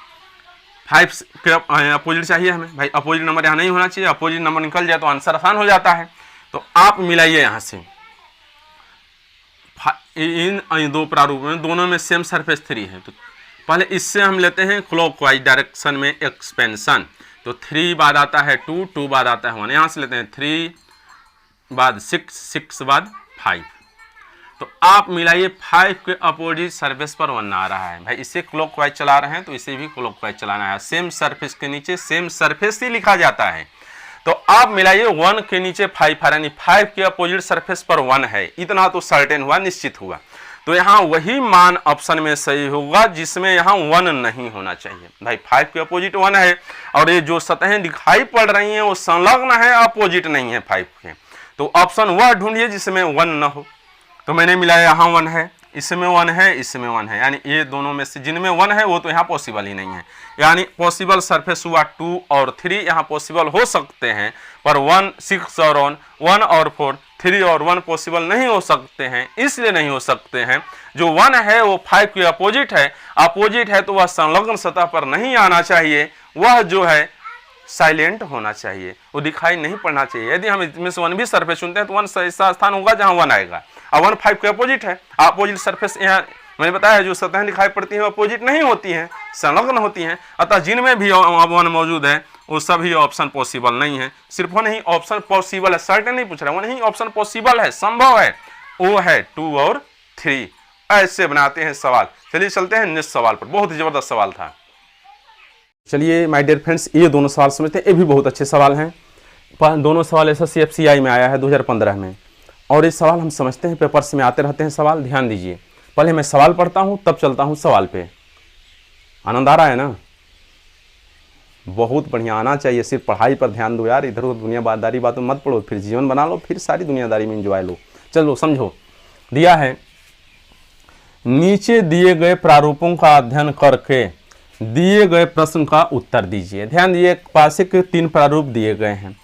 5 के अपोजिट चाहिए हमें, भाई अपोजिट नंबर यहाँ नहीं होना चाहिए, अपोजिट नंबर निकल जाए तो आंसर आसान हो जाता है। तो आप मिलाइए यहाँ से इन 2 प्रारूप में, दोनों में सेम सरफेस 3 है। तो पहले इससे हम लेते हैं क्लॉकवाइज डायरेक्शन में एक्सपेंशन। तो 3 बाद आता है 2, 2 बाद आता है 1, यहाँ से लेते हैं 3 बाद 6, 6 बाद 5। तो आप मिलाइए 5 के अपोजिट सरफेस पर 1 आ रहा है। भाई इसे क्लॉकवाइज चला रहे हैं तो इसे भी क्लॉकवाइज चलाना है। सेम सरफेस के नीचे सेम सरफेस ही लिखा जाता है। तो आप मिलाइए 1 के नीचे 5 आ रहा है, यानी 5 के अपोजिट सरफेस पर 1 है। इतना तो सर्टेन हुआ, निश्चित हुआ। तो यहाँ वही मान ऑप्शन में सही होगा जिसमें यहाँ 1 नहीं होना चाहिए। भाई 5 के अपोजिट 1 है और ये जो सतहें दिखाई पड़ रही हैं वो संलग्न है, अपोजिट नहीं है 5 के। तो ऑप्शन वह ढूंढिए जिसमें 1 न हो। तो मैंने मिलाया यहाँ 1 है, इसमें 1 है, इसमें 1 है, यानी ये दोनों में से जिनमें 1 है वो तो यहाँ पॉसिबल ही नहीं है। यानी पॉसिबल सरफेस हुआ 2 और 3 यहाँ पॉसिबल हो सकते हैं, पर 1, 6 और 1 और 4, 3 और 1 पॉसिबल नहीं हो सकते हैं। इसलिए नहीं हो सकते हैं, जो 1 है वो 5 के अपोजिट है। अपोजिट है तो वह संलग्न सतह पर नहीं आना चाहिए, वह जो है साइलेंट होना चाहिए, वो दिखाई नहीं पड़ना चाहिए। यदि हम इसमें से 1 भी सरफेस चुनते हैं तो 1 ऐसा स्थान होगा जहां 1 आएगा, और 1 5 के अपोजिट है। अपोजिट सरफेस यहाँ मैंने बताया जो सतहें दिखाई पड़ती हैं अपोजिट नहीं होती हैं, संलग्न होती हैं। अतः जिनमें भी 1 मौजूद है वो सभी ऑप्शन पॉसिबल नहीं है। सिर्फ 1 ही ऑप्शन पॉसिबल है, सर्टेन नहीं पूछ रहा, 1 ही ऑप्शन पॉसिबल है, संभव है, वो है 2 और 3। ऐसे बनाते हैं सवाल। चलिए चलते हैं नेक्स्ट सवाल पर। बहुत ही जबरदस्त सवाल था। चलिए माय डियर फ्रेंड्स, ये दोनों सवाल समझते हैं। ये भी बहुत अच्छे सवाल हैं। दोनों सवाल SSC FCI में आया है 2015 में, और ये सवाल हम समझते हैं पेपर्स में आते रहते हैं सवाल। ध्यान दीजिए, पहले मैं सवाल पढ़ता हूँ तब चलता हूँ सवाल पे। आनंद आ रहा है ना? बहुत बढ़िया, आना चाहिए। सिर्फ पढ़ाई पर ध्यान दो यार, इधर उधर दुनियादारी बातों मत पढ़ो, फिर जीवन बना लो, फिर सारी दुनियादारी में एंजॉय लो। चलो समझो, दिया है नीचे दिए गए प्रारूपों का अध्ययन करके दिए गए प्रश्न का उत्तर दीजिए। ध्यान दीजिए, पासे के 3 प्रारूप दिए गए हैं,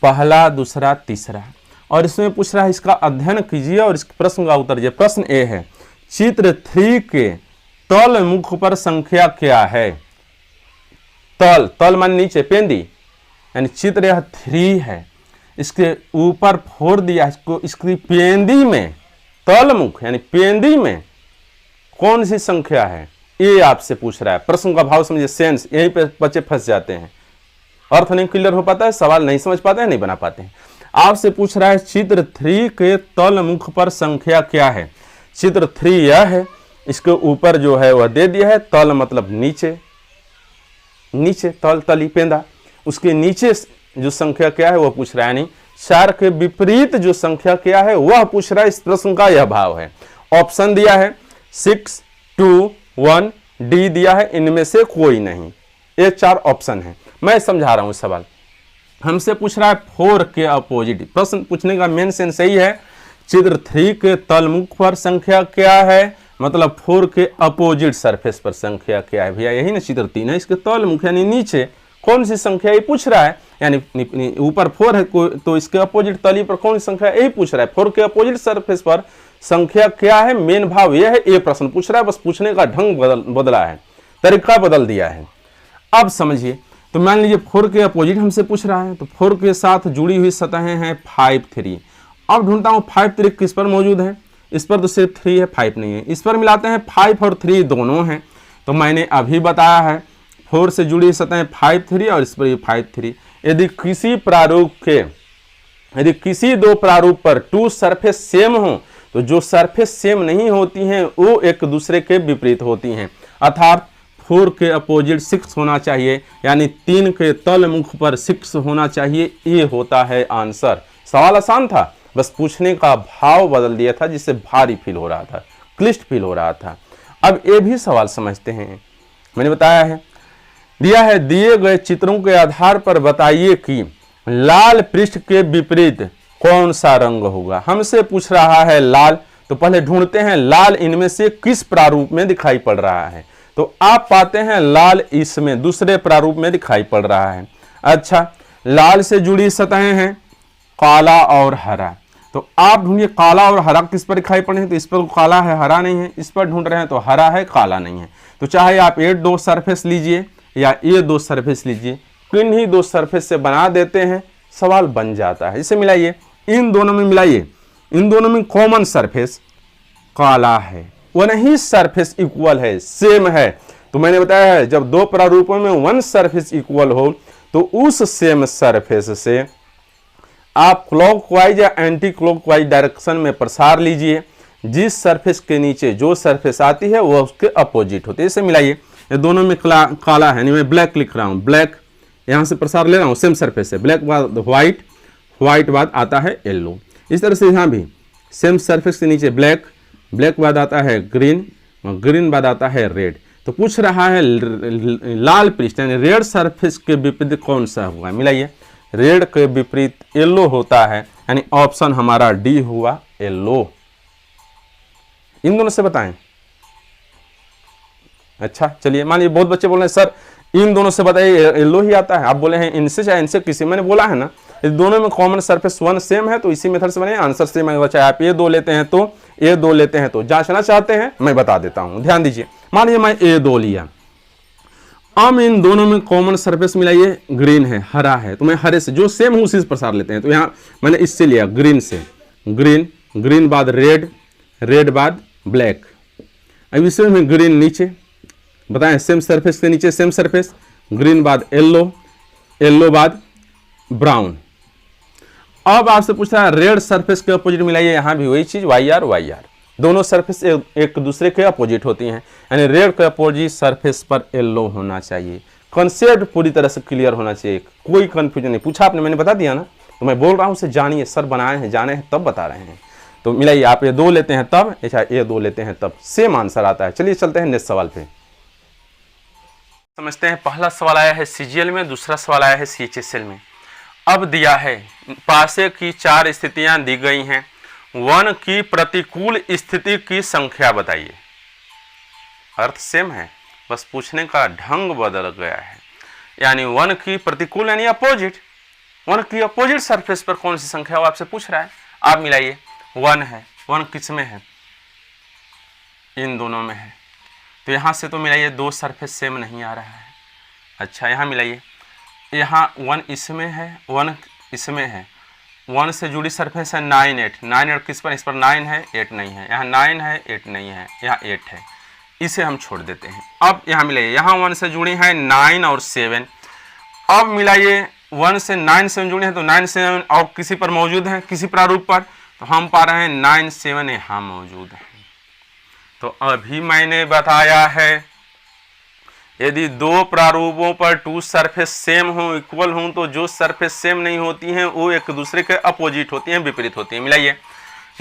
पहला, दूसरा, तीसरा, और इसमें पूछ रहा है इसका अध्ययन कीजिए और इस प्रश्न का उत्तर दीजिए। प्रश्न ए है, चित्र 3 के तल मुख पर संख्या क्या है? तल, तल मान नीचे, पेंदी, यानी चित्र यह 3 है, इसके ऊपर 4 दिया, इसको इसकी पेंदी में तल मुख यानी पेंदी में कौन सी संख्या है, ये आपसे पूछ रहा है। प्रश्न का भाव समझिए, सेंस, यहीं पे बच्चे फंस जाते हैं। अर्थ नहीं क्लियर हो पाता है, सवाल नहीं समझ पाते हैं, नहीं बना पाते हैं। आपसे पूछ रहा है चित्र 3 के तल मुख पर संख्या क्या है? चित्र 3 यह है, इसके ऊपर जो है वह दे दिया है, तल मतलब नीचे, नीचे तल, तली, पेंदा, उसके नीचे जो संख्या क्या है वह पूछ रहा है। यानी 4 के विपरीत जो संख्या क्या है वह पूछ रहा है। इस प्रश्न का यह भाव है। ऑप्शन दिया है 6, 2, 1, डी दिया है, इनमें से कोई नहीं। ये 4 ऑप्शन है। मैं समझा रहा हूं सवाल। हमसे पूछ रहा है 4 के अपोजिट। प्रश्न पूछने का मेन सेंस यही है, चित्र 3 के तलमुख पर संख्या क्या है, मतलब 4 के अपोजिट सरफेस पर संख्या क्या है। भैया यही ना चित्र 3 है, इसके तलमुख यानी नीचे कौन सी संख्या ये पूछ रहा है। यानी ऊपर 4 है तो इसके अपोजिट तली पर कौन सी संख्या यही पूछ रहा है। 4 के अपोजिट सरफेस पर संख्या क्या है, मेन भाव यह है। ये प्रश्न पूछ रहा है, बस पूछने का ढंग बदला है, तरीका बदल दिया है। अब समझिए, तो मान लीजिए 4 के अपोजिट हमसे पूछ रहा है, तो 4 के साथ जुड़ी हुई सतहें हैं 5, 3। अब ढूंढता हूं 5, 3 किस पर मौजूद है। इस पर तो सिर्फ 3 है, 5 नहीं है। इस पर मिलाते हैं 5 और 3 दोनों हैं। तो मैंने अभी बताया है 4 से जुड़ी सतहें 5, 3 और इस पर 5, 3। यदि किसी 2 प्रारूप पर 2 सरफेस सेम हो, तो जो सरफेस सेम नहीं होती हैं वो एक दूसरे के विपरीत होती हैं। अर्थात 4 के अपोजिट 6 होना चाहिए, यानी 3 के तल मुख पर 6 होना चाहिए। ये होता है आंसर। सवाल आसान था, बस पूछने का भाव बदल दिया था, जिससे भारी फील हो रहा था, क्लिष्ट फील हो रहा था। अब ये भी सवाल समझते हैं। मैंने बताया है, दिया है दिए गए चित्रों के आधार पर बताइए कि लाल पृष्ठ के विपरीत कौन सा रंग होगा। हमसे पूछ रहा है लाल, तो पहले ढूंढते हैं लाल इनमें से किस प्रारूप में दिखाई पड़ रहा है। तो आप पाते हैं लाल इसमें दूसरे प्रारूप में दिखाई पड़ रहा है। अच्छा, लाल से जुड़ी सतहें हैं काला और हरा। तो आप ढूंढिए काला और हरा किस पर दिखाई पड़े हैं। तो इस पर काला है, हरा नहीं है। इस पर ढूंढ रहे हैं तो हरा है, काला नहीं है। तो चाहे आप ये 2 सरफेस लीजिए या ये 2 सरफेस लीजिए, किन्हीं 2 सरफेस से बना देते हैं, सवाल बन जाता है। इसे मिलाइए, इन दोनों में मिलाइए, इन दोनों में कॉमन सरफेस काला है, वो नहीं सरफेस इक्वल है, सेम है। तो मैंने बताया है जब 2 प्रारूपों में 1 सरफेस इक्वल हो तो उस सेम सरफेस से आप क्लॉकवाइज या एंटी क्लॉकवाइज डायरेक्शन में प्रसार लीजिए। जिस सरफेस के नीचे जो सरफेस आती है वह उसके अपोजिट होती है। इसे मिलाइए, ये दोनों में काला है, मैं ब्लैक लिख रहा हूँ, ब्लैक यहाँ से प्रसार ले रहा हूँ, सेम सरफेस है, ब्लैक बाद व्हाइट, व्हाइट बाद आता है येलो। इस तरह से यहाँ भी सेम सरफेस के नीचे ब्लैक, ब्लैक बाद आता है ग्रीन, ग्रीन बाद आता है रेड। तो पूछ रहा है लाल पृष्ठ यानी रेड सरफेस के विपरीत कौन सा हुआ, मिलाइए, रेड के विपरीत येलो होता है, यानी ऑप्शन हमारा डी हुआ येलो। इन दोनों से बताएं। अच्छा चलिए, मान लीजिए बहुत बच्चे बोल रहे हैं सर इन दोनों से बताइए, येलो ही आता है, आप बोले हैं इनसे चाहे इनसे किसी, मैंने बोला है ना इस दोनों में कॉमन सरफेस वन सेम है, तो इसी मेथड से बने आंसर सेम है, चाहे आप ये दो लेते हैं तो ये दो लेते हैं तो। जांचना चाहते हैं मैं बता देता हूं, ध्यान दीजिए। मान लीजिए मैं ये दो लिया, अब इन दोनों में कॉमन सरफेस मिलाइए, ग्रीन है, हरा है, तो मैं हरे से जो सेम है उसी से प्रसार लेते हैं। तो यहाँ मैंने इससे लिया ग्रीन से, ग्रीन, ग्रीन बाद रेड, रेड बाद ब्लैक। अब इसमें मैं ग्रीन नीचे बताएं, सेम सरफेस के नीचे सेम सरफेस, ग्रीन बाद येलो, येलो बाद ब्राउन। अब आपसे पूछ रहा है रेड सरफेस के अपोजिट मिलाइए, यहां भी वही चीज वाई आर वाई आर, दोनों सरफेस एक दूसरे के अपोजिट होती हैं, यानी रेड के अपोजिट सरफेस पर येलो होना चाहिए। कॉन्सेप्ट पूरी तरह से क्लियर होना चाहिए, कोई कंफ्यूजन नहीं। पूछा आपने, मैंने बता दिया ना, तो मैं बोल रहा हूं उसे जानिए, सर बनाए हैं, जाने हैं तब बता रहे हैं। तो मिलाइए, आप ये दो लेते हैं तब, अच्छा ये दो लेते हैं तब, सेम आंसर आता है। चलिए चलते हैं नेक्स्ट सवाल पे, समझते हैं। पहला सवाल आया है सीजीएल में, दूसरा सवाल आया है सीएचएसएल में। अब दिया है पासे की 4 स्थितियां दी गई हैं, वन की प्रतिकूल स्थिति की संख्या बताइए। अर्थ सेम है, बस पूछने का ढंग बदल गया है। यानी वन की प्रतिकूल यानी अपोजिट, वन की अपोजिट सरफेस पर कौन सी संख्या वो आपसे पूछ रहा है। आप मिलाइए, वन है, वन किस में है, इन दोनों में है, तो यहां से तो मिलाइए, दो सरफेस सेम नहीं आ रहा है। अच्छा यहाँ मिलाइए, यहाँ वन इसमें है, वन इसमें है, वन से जुड़ी सरफेस है 9 8, 9 8 किस पर, इस पर 9 है 8 नहीं है, यहाँ 9 है 8 नहीं है, यहाँ 8 है, इसे हम छोड़ देते हैं। अब यहाँ मिलाइए, यहाँ वन से जुड़ी है 9 और 7। अब मिलाइए, वन से 9 7 जुड़े हैं तो 9 7 और किसी पर मौजूद है, किसी प्रारूप पर, तो हम पा रहे हैं 9 7 यहाँ मौजूद है। तो अभी मैंने बताया है यदि दो प्रारूपों पर टू सरफेस सेम हो, इक्वल हो, तो जो सरफेस सेम नहीं होती हैं वो एक दूसरे के अपोजिट होती हैं, विपरीत होती हैं। मिलाइए,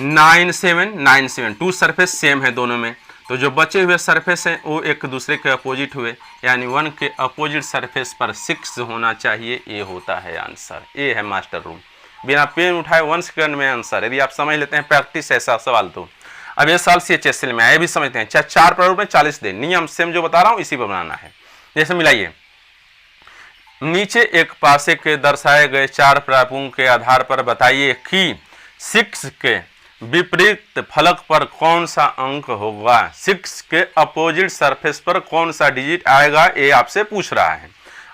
9 7 9 7, टू सरफेस सेम है दोनों में, तो जो बचे हुए सरफेस हैं वो एक दूसरे के अपोजिट हुए, यानी वन के अपोजिट सरफेस पर 6 होना चाहिए। ये होता है आंसर, ये है मास्टर रूल। बिना पेन उठाए 1 सेकंड में आंसर, यदि आप समझ लेते हैं प्रैक्टिस ऐसा सवाल तो। अब ये सवाल सीएचएसएल में आए भी समझते हैं, चाहे 4 प्रारूप में 40 दिन, नियम सेम जो बता रहा हूं इसी पर बनाना है। जैसे मिलाइए, नीचे एक पासे के दर्शाए गए 4 प्रारूपों के आधार पर बताइए कि 6 के विपरीत फलक पर कौन सा अंक होगा, 6 के अपोजिट सरफेस पर कौन सा डिजिट आएगा, ये आपसे पूछ रहा है।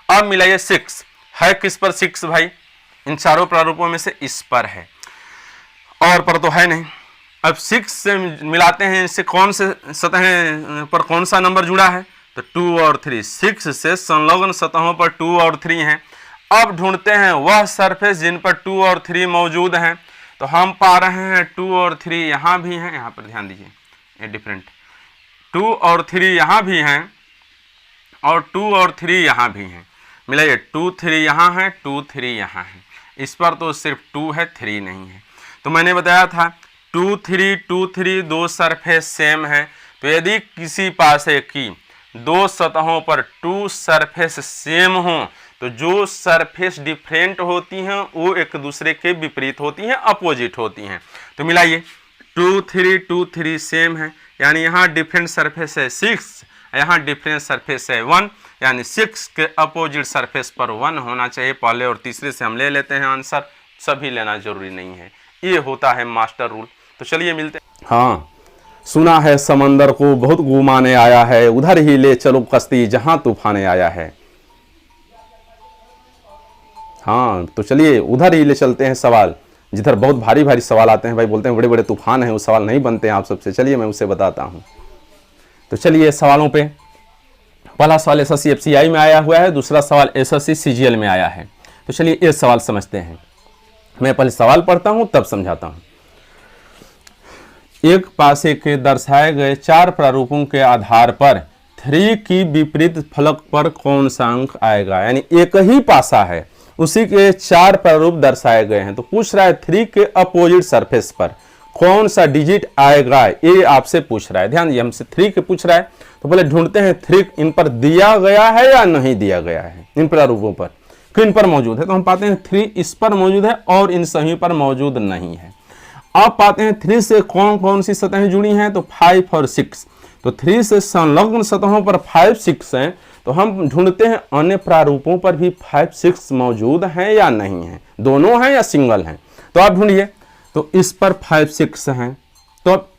अब मिलाइए, 6 है किस पर, 6 भाई इन चारों प्रारूपों में से इस पर है, और पर तो है नहीं। अब 6 से मिलाते हैं, इससे कौन से सतह पर कौन सा नंबर जुड़ा है, तो 2 और 3, 6 से संलग्न सतहों पर 2 और 3 हैं। अब ढूंढते हैं वह सरफेस जिन पर 2 और 3 मौजूद हैं, तो हम पा रहे हैं 2 और 3 यहाँ भी हैं, यहाँ पर ध्यान दीजिए ये डिफरेंट, 2 और 3 यहाँ भी हैं और 2 और 3 यहाँ भी हैं। मिलाइए, 2 3 यहाँ है, 2 3 यहाँ है, इस पर तो सिर्फ 2 है, 3 नहीं है। तो मैंने बताया था 2 3 दो सरफेस सेम है, तो यदि किसी पासे की दो सतहों पर 2 सरफेस सेम हो, तो जो सरफेस डिफरेंट होती हैं वो एक दूसरे के विपरीत होती हैं, अपोजिट होती हैं। तो मिलाइए, 2 3 सेम है, यानी यहाँ डिफरेंट सरफेस है 6, यहाँ डिफरेंट सरफेस है 1, यानी 6 के अपोजिट सरफेस पर 1 होना चाहिए। पहले और तीसरे से हम ले लेते हैं आंसर, सभी लेना जरूरी नहीं है, ये होता है मास्टर रूल। तो चलिए मिलते हैं। हाँ, सुना है समंदर को बहुत घुमाने आया है, उधर ही ले चलो कश्ती जहां तूफाने आया है। हाँ, तो चलिए उधर ही ले चलते हैं सवाल, जिधर बहुत भारी भारी सवाल आते हैं। भाई बोलते हैं बड़े बड़े तूफान हैं, वो सवाल नहीं बनते हैं आप सबसे। चलिए मैं उसे बताता हूँ। तो चलिए सवालों पे, पहला सवाल एसएससी एफसीआई में आया हुआ है, दूसरा सवाल एसएससी सीजीएल में आया है। तो चलिए ये सवाल समझते हैं। मैं पहले सवाल पढ़ता हूँ तब समझाता हूँ। एक पासे के दर्शाए गए 4 प्रारूपों के आधार पर 3 की विपरीत फलक पर कौन सा अंक आएगा। यानी एक ही पासा है, उसी के 4 प्रारूप दर्शाए गए हैं, तो पूछ रहा है 3 के अपोजिट सरफेस पर कौन सा डिजिट आएगा, ये आपसे पूछ रहा है। ध्यान दिए, हमसे 3 के पूछ रहा है, तो पहले ढूंढते हैं 3 इन पर दिया गया है या नहीं दिया गया है, इन प्रारूपों पर किन पर मौजूद है। तो हम पाते हैं 3 इस पर मौजूद है और इन सभी पर मौजूद नहीं है। अब पाते हैं 3 से कौन कौन सी सतहें जुड़ी हैं, तो 5 और 6। तो 3 से संलग्न सतहों पर 5, 6 हैं, तो हम ढूंढते हैं अन्य प्रारूपों पर भी 5, 6 मौजूद हैं या नहीं है, दोनों हैं या सिंगल हैं। तो आप ढूंढिए, तो इस पर 5, 6 हैं, तो अब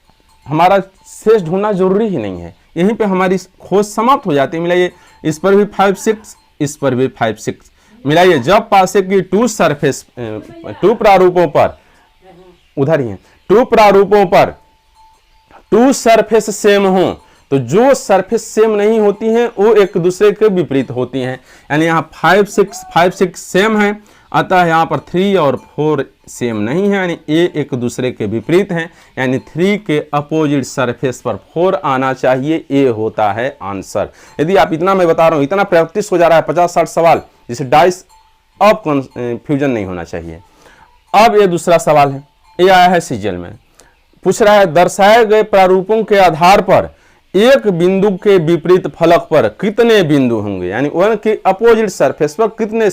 हमारा शेष ढूंढना जरूरी ही नहीं है, यहीं पे हमारी खोज समाप्त हो जाती है। मिलाइए, इस पर भी 5, 6, इस पर भी 5, 6 मिलाइए। जब पासे की 2 प्रारूपों पर, उधर ही है, 2 प्रारूपों पर 2 सरफेस सेम हो, तो जो सरफेस सेम नहीं होती हैं वो एक दूसरे के विपरीत होती हैं। यानी यहाँ 5, 6 सेम है, अतः यहाँ पर 3 और 4 सेम नहीं है, यानी ये एक दूसरे के विपरीत हैं। यानी 3 के अपोजिट सरफेस पर 4 आना चाहिए, ये होता है आंसर। यदि आप इतना मैं बता रहा हूँ, इतना प्रैक्टिस हो जा रहा है 50-60 सवाल, जिसे डाइस अब कंफ्यूजन नहीं होना चाहिए। अब ये दूसरा सवाल है, ये आया है सीजीएल में, पूछ रहा है दर्शाए गए प्रारूपों के आधार पर एक बिंदु के विपरीत फलक पर कितने बिंदु होंगे। यानी वन के अपोजिट सरफेस पर कितने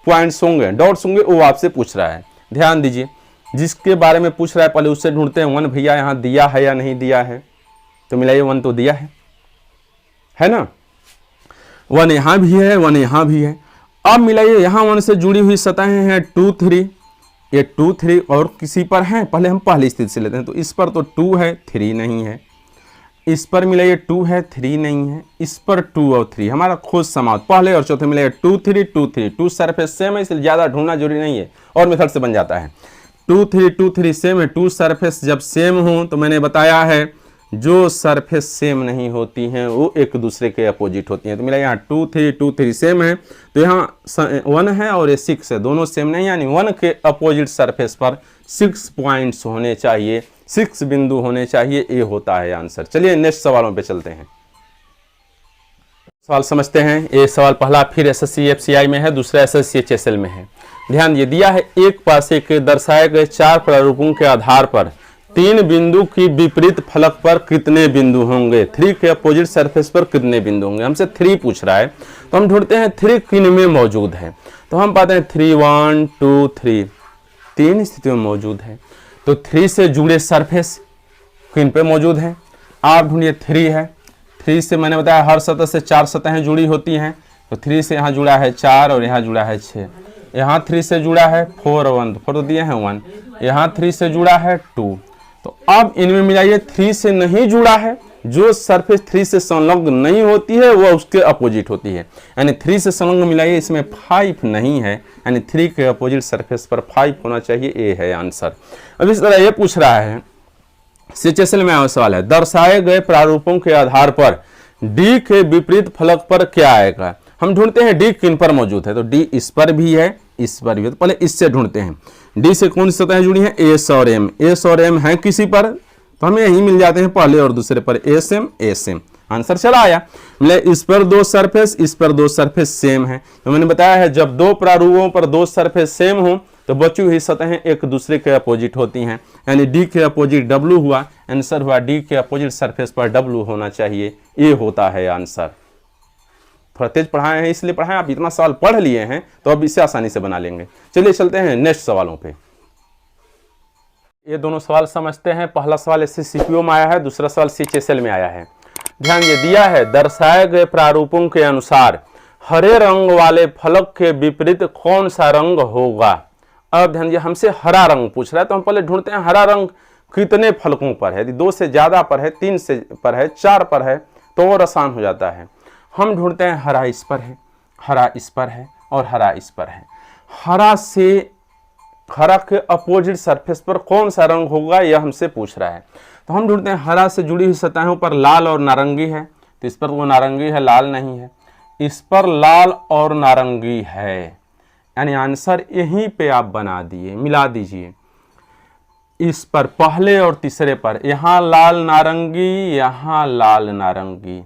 पॉइंट्स होंगे, डॉट्स होंगे, वो आपसे पूछ रहा है। ध्यान दीजिए, जिसके बारे में पूछ रहा है पहले उससे ढूंढते हैं 1 भैया यहाँ दिया है या नहीं दिया है। तो मिलाइए, 1 तो दिया है ना, 1 यहाँ भी है, 1 यहाँ भी है। अब मिलाइए, यहाँ 1 से जुड़ी हुई सतहें हैं 2, 3, ये 2, 3 और किसी पर हैं, पहले हम पहली स्थिति से लेते हैं। तो इस पर तो 2 है, 3 नहीं है। इस पर मिलाइए 2 है, 3 नहीं है। इस पर 2 और 3, हमारा खोज समाप्त। पहले और चौथे मिलाइए 2, 3, 2, 3, 2 सरफेस सेम है, इसलिए ज़्यादा ढूंढना जरूरी नहीं है, और मेथड से बन जाता है। 2, 3, 2, 3 सेम है। 2 सरफेस जब सेम हो, तो मैंने बताया है जो सरफेस सेम नहीं होती हैं वो एक दूसरे के अपोजिट होती हैं। तो मिला यहाँ 2, 3, 2, 3 सेम है, तो यहाँ 1 है और ये 6 है, दोनों सेम नहीं, यानी 1 के अपोजिट सरफेस पर 6 पॉइंट्स होने चाहिए, 6 बिंदु होने चाहिए, ये होता है आंसर। चलिए नेक्स्ट सवालों पे चलते हैं। सवाल समझते हैं। ये सवाल पहला फिर एसएससी एफसीआई में है, दूसरा एसएससी एचएसएल में है। ध्यान ये दिया है, एक पासे के दर्शाए गए 4 प्रारूपों के आधार पर 3 बिंदु की विपरीत फलक पर कितने बिंदु होंगे। 3 के अपोजिट सरफेस पर कितने बिंदु होंगे, हमसे 3 पूछ रहा है, तो हम ढूंढते हैं 3 किन में मौजूद है। तो हम पाते हैं 3, 1, 2, 3 3 स्थितियों में मौजूद है। तो 3 से जुड़े सरफेस किन पे मौजूद है, आप ढूंढिए। 3 है, 3 से मैंने बताया हर सतह से 4 सतहें जुड़ी होती हैं, तो 3 से यहाँ जुड़ा है 4 और यहाँ जुड़ा है 6। यहाँ 3 से जुड़ा है 4 और 1, 4 तो दिए हैं 1। यहाँ 3 से जुड़ा है 2। तो अब इनमें मिलाइए, 3 से नहीं जुड़ा है, जो सरफेस 3 से संलग्न नहीं होती है वह उसके अपोजिट होती है। यानी 3 से संलग्न मिलाइए, इसमें 5 नहीं है, यानी 3 के अपोजिट सरफेस पर 5 होना चाहिए, ये है आंसर। अब इस तरह ये पूछ रहा है, सीएचएसएल में सवाल है, दर्शाए गए प्रारूपों के आधार पर डी के विपरीत फलक पर क्या आएगा। हम ढूंढते हैं डी किन पर मौजूद है, तो डी इस पर भी है, इस पर भी है, तो पहले इससे ढूंढते हैं। डी से कौन सी सतहें जुड़ी हैं, एस और एम। एस और एम है किसी पर, तो हमें यही मिल जाते हैं पहले और दूसरे पर, S M S M. Answer चला आया। मिले इस पर 2 सरफेस, इस पर 2 सरफेस सेम है। तो मैंने बताया है जब 2 प्रारूपों पर 2 सरफेस सेम हो तो बची हुई सतहें एक दूसरे के अपोजिट होती हैं, यानी डी के अपोजिट डब्ल्यू हुआ। आंसर हुआ डी के अपोजिट सरफेस पर डब्ल्यू होना चाहिए, ये होता है आंसर। थोड़ा तेज पढ़ाए हैं इसलिए पढ़ाएं, आप इतना सवाल पढ़ लिए हैं तो अब इसे आसानी से बना लेंगे। चलिए चलते हैं नेक्स्ट सवालों पे। ये दोनों सवाल समझते हैं। पहला सवाल इससे सीपीओ में आया है, दूसरा सवाल सीएचएसएल में आया है। ध्यान ये दिया है, दर्शाए गए प्रारूपों के अनुसार हरे रंग वाले फलक के विपरीत कौन सा रंग होगा। अब ध्यान, ये हमसे हरा रंग पूछ रहा है, तो हम पहले ढूंढते हैं हरा रंग कितने फलकों पर है। यदि 2 से ज्यादा पर है, 3 से पर है, 4 पर है, तो और आसान हो जाता है। हम ढूंढते हैं हरा इस पर है, हरा इस पर है और हरा इस पर है। हरा के अपोजिट सरफेस पर कौन सा रंग होगा, यह हमसे पूछ रहा है। तो हम ढूंढते हैं हरा से जुड़ी हुई सतहों पर लाल और नारंगी है, तो इस पर वो नारंगी है, लाल नहीं है। इस पर लाल और नारंगी है, यानी आंसर यहीं पे आप बना दिए, मिला दीजिए। इस पर पहले और तीसरे पर, यहाँ लाल नारंगी, यहाँ लाल नारंगी,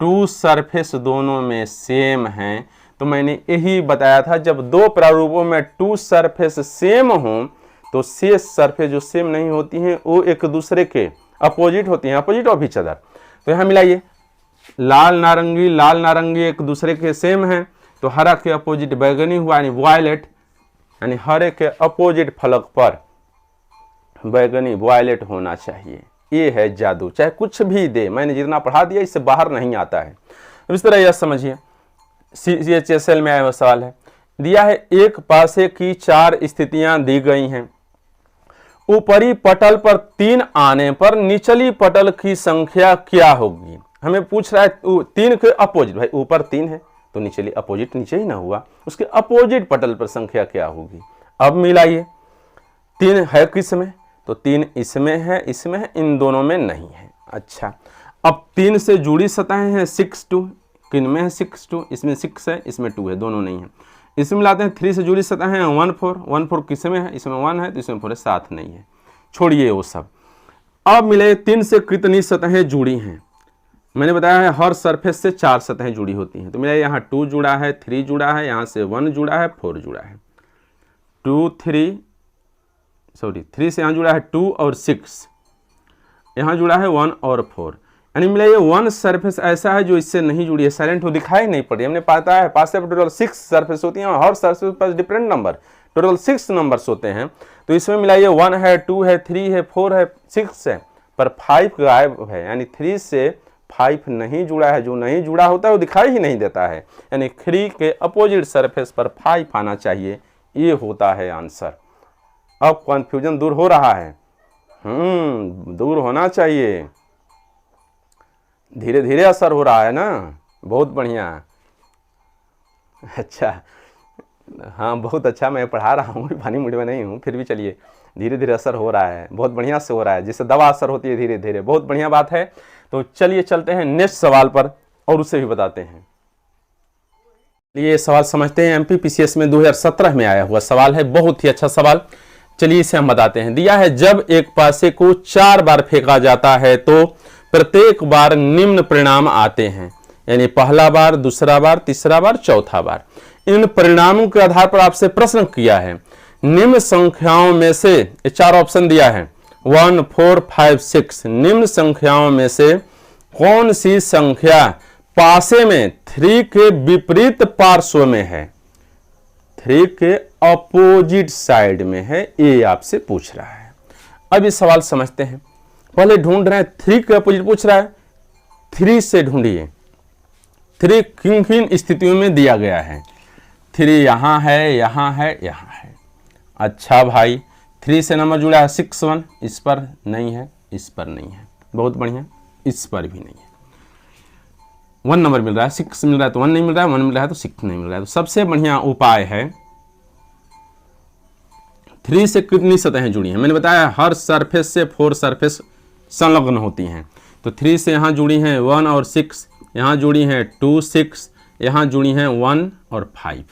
टू सरफेस दोनों में सेम हैं। तो मैंने यही बताया था, जब दो प्रारूपों में टू सरफेस सेम हो तो शेष सरफेस जो सेम नहीं होती हैं वो एक दूसरे के अपोजिट होती हैं, अपोजिट ऑफ ईच अदर। तो यहाँ मिलाइए, लाल नारंगी एक दूसरे के सेम हैं, तो हरा के अपोजिट बैगनी हुआ, यानी वायलेट, यानी हरे के अपोजिट फलक पर बैगनी वायलेट होना चाहिए। ये है जादू, चाहे कुछ भी दे, मैंने जितना पढ़ा दिया इससे बाहर नहीं आता है। इस तरह यह समझिए, CHSL में आया हुआ सवाल है, दिया है एक पासे की 4 स्थितियां दी गई हैं। ऊपरी पटल पर 3 आने पर निचली पटल की संख्या क्या होगी। हमें पूछ रहा है 3 के अपोजिट, भाई ऊपर 3 है तो निचली अपोजिट नीचे ही ना हुआ, उसके अपोजिट पटल पर संख्या क्या होगी। अब मिलाइए, 3 है किस में, तो 3 इसमें है, इसमें है, इन दोनों में नहीं है। अच्छा, अब 3 से जुड़ी सतहें हैं 6 2, किन में है 6 2, इसमें 6 है, इसमें 2 है, दोनों नहीं है। इसमें लाते हैं 3 से जुड़ी सतह है 1 4, 1 4 किस में है, इसमें 1 है तो इसमें 4 है, 7 नहीं है, छोड़िए वो सब। अब मिले 3 से कितनी सतहें जुड़ी हैं। मैंने बताया है हर सरफेस से 4 सतहें जुड़ी होती हैं। तो मेरा यहाँ 2 जुड़ा है, 3 जुड़ा है, यहाँ से 1 जुड़ा है, 4 जुड़ा है, 3 से यहाँ जुड़ा है 2 और 6, यहाँ जुड़ा है 1 और 4, यानी मिला ये 1 सरफेस ऐसा है जो इससे नहीं जुड़ी है, साइलेंट हो, दिखाई नहीं पड़ रही। हमने पता है पास से टोटल 6 सरफेस होती हैं, हर सरफेस पर डिफरेंट नंबर, टोटल 6 नंबर्स होते हैं। तो इसमें मिला ये 1 है, 2 है, 3 है, 4 है, 6 है, पर 5 गायब है, यानी 3 से 5 नहीं जुड़ा है। जो नहीं जुड़ा होता है वो दिखाई ही नहीं देता है, यानी 3 के अपोजिट सरफेस पर 5 आना चाहिए, ये होता है आंसर। अब कंफ्यूजन दूर हो रहा है, दूर होना चाहिए, धीरे धीरे असर हो रहा है ना, बहुत बढ़िया। अच्छा, हाँ बहुत अच्छा, मैं पढ़ा रहा हूँ, पानी मुझे में नहीं हूँ, फिर भी चलिए धीरे धीरे असर हो रहा है, बहुत बढ़िया से हो रहा है, जिससे दवा असर होती है धीरे धीरे, बहुत बढ़िया बात है। तो चलिए चलते हैं नेक्स्ट सवाल पर और उसे भी बताते हैं। ये सवाल समझते हैं, MPPCS में 2017 में आया हुआ सवाल है, बहुत ही अच्छा सवाल। चलिए इसे हम बताते हैं। दिया है जब एक पासे को 4 बार फेंका जाता है तो प्रत्येक बार निम्न परिणाम आते हैं, यानी पहला बार, दूसरा बार, तीसरा बार, चौथा बार। इन परिणामों के आधार पर आपसे प्रश्न किया है, निम्न संख्याओं में से, ये 4 ऑप्शन दिया है 1 4 5 6, निम्न संख्याओं में से कौन सी संख्या पासे में 3 के विपरीत पार्श्व में है, 3 के अपोजिट साइड में है, ये आपसे पूछ रहा है। अब ये सवाल समझते हैं, पहले ढूंढ रहे हैं 3 के अपोजिट पूछ रहा है, 3 से ढूंढिए, 3 किन किन स्थितियों में दिया गया है। 3 यहाँ है, यहाँ है, यहाँ है। अच्छा भाई, 3 से नंबर जुड़ा है 6 1, इस पर नहीं है, इस पर नहीं है, बहुत बढ़िया, इस पर भी नहीं है। 1 नंबर मिल रहा है, 6 मिल रहा है तो 1 नहीं मिल रहा है, 1 मिल रहा है तो 6 नहीं मिल रहा है। तो सबसे बढ़िया उपाय है 3 से कितनी सतहें जुड़ी हैं। मैंने बताया हर सरफेस से 4 सरफेस संलग्न होती हैं। तो 3 से यहाँ जुड़ी हैं 1 और 6, यहाँ जुड़ी हैं 2 6, यहाँ जुड़ी हैं 1 और 5।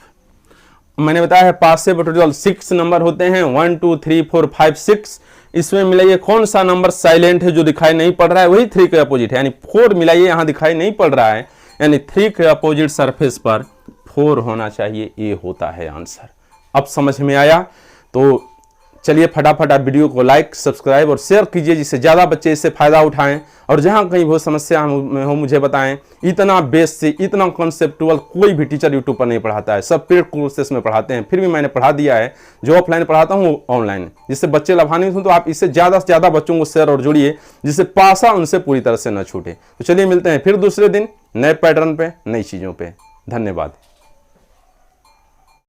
मैंने बताया है पास से टोटल 6 नंबर होते हैं, 1 2 3 4 5 6। इसमें मिलाइए कौन सा नंबर साइलेंट है जो दिखाई नहीं पड़ रहा है, वही 3 के अपोजिट है, यानी 4 मिलाइए, यहाँ दिखाई नहीं पड़ रहा है, यानी 3 के अपोजिट सरफेस पर 4 होना चाहिए, ये होता है आंसर। अब समझ में आया? तो चलिए फटाफट आप वीडियो को लाइक, सब्सक्राइब और शेयर कीजिए, जिससे ज़्यादा बच्चे इससे फ़ायदा उठाएं, और जहां कहीं वो समस्या हो मुझे बताएं। इतना बेसिक, इतना कॉन्सेप्टुअल कोई भी टीचर यूट्यूब पर नहीं पढ़ाता है, सब पेड कोर्सेस में पढ़ाते हैं। फिर भी मैंने पढ़ा दिया है, जो ऑफलाइन पढ़ाता हूँ वो ऑनलाइन, जिससे बच्चे लाभान्वित हों। तो आप इससे ज़्यादा से ज़्यादा बच्चों को शेयर और जुड़िए, जिससे पासा उनसे पूरी तरह से न छूटे। तो चलिए मिलते हैं फिर दूसरे दिन नए पैटर्न पे, नई चीज़ों पर। धन्यवाद।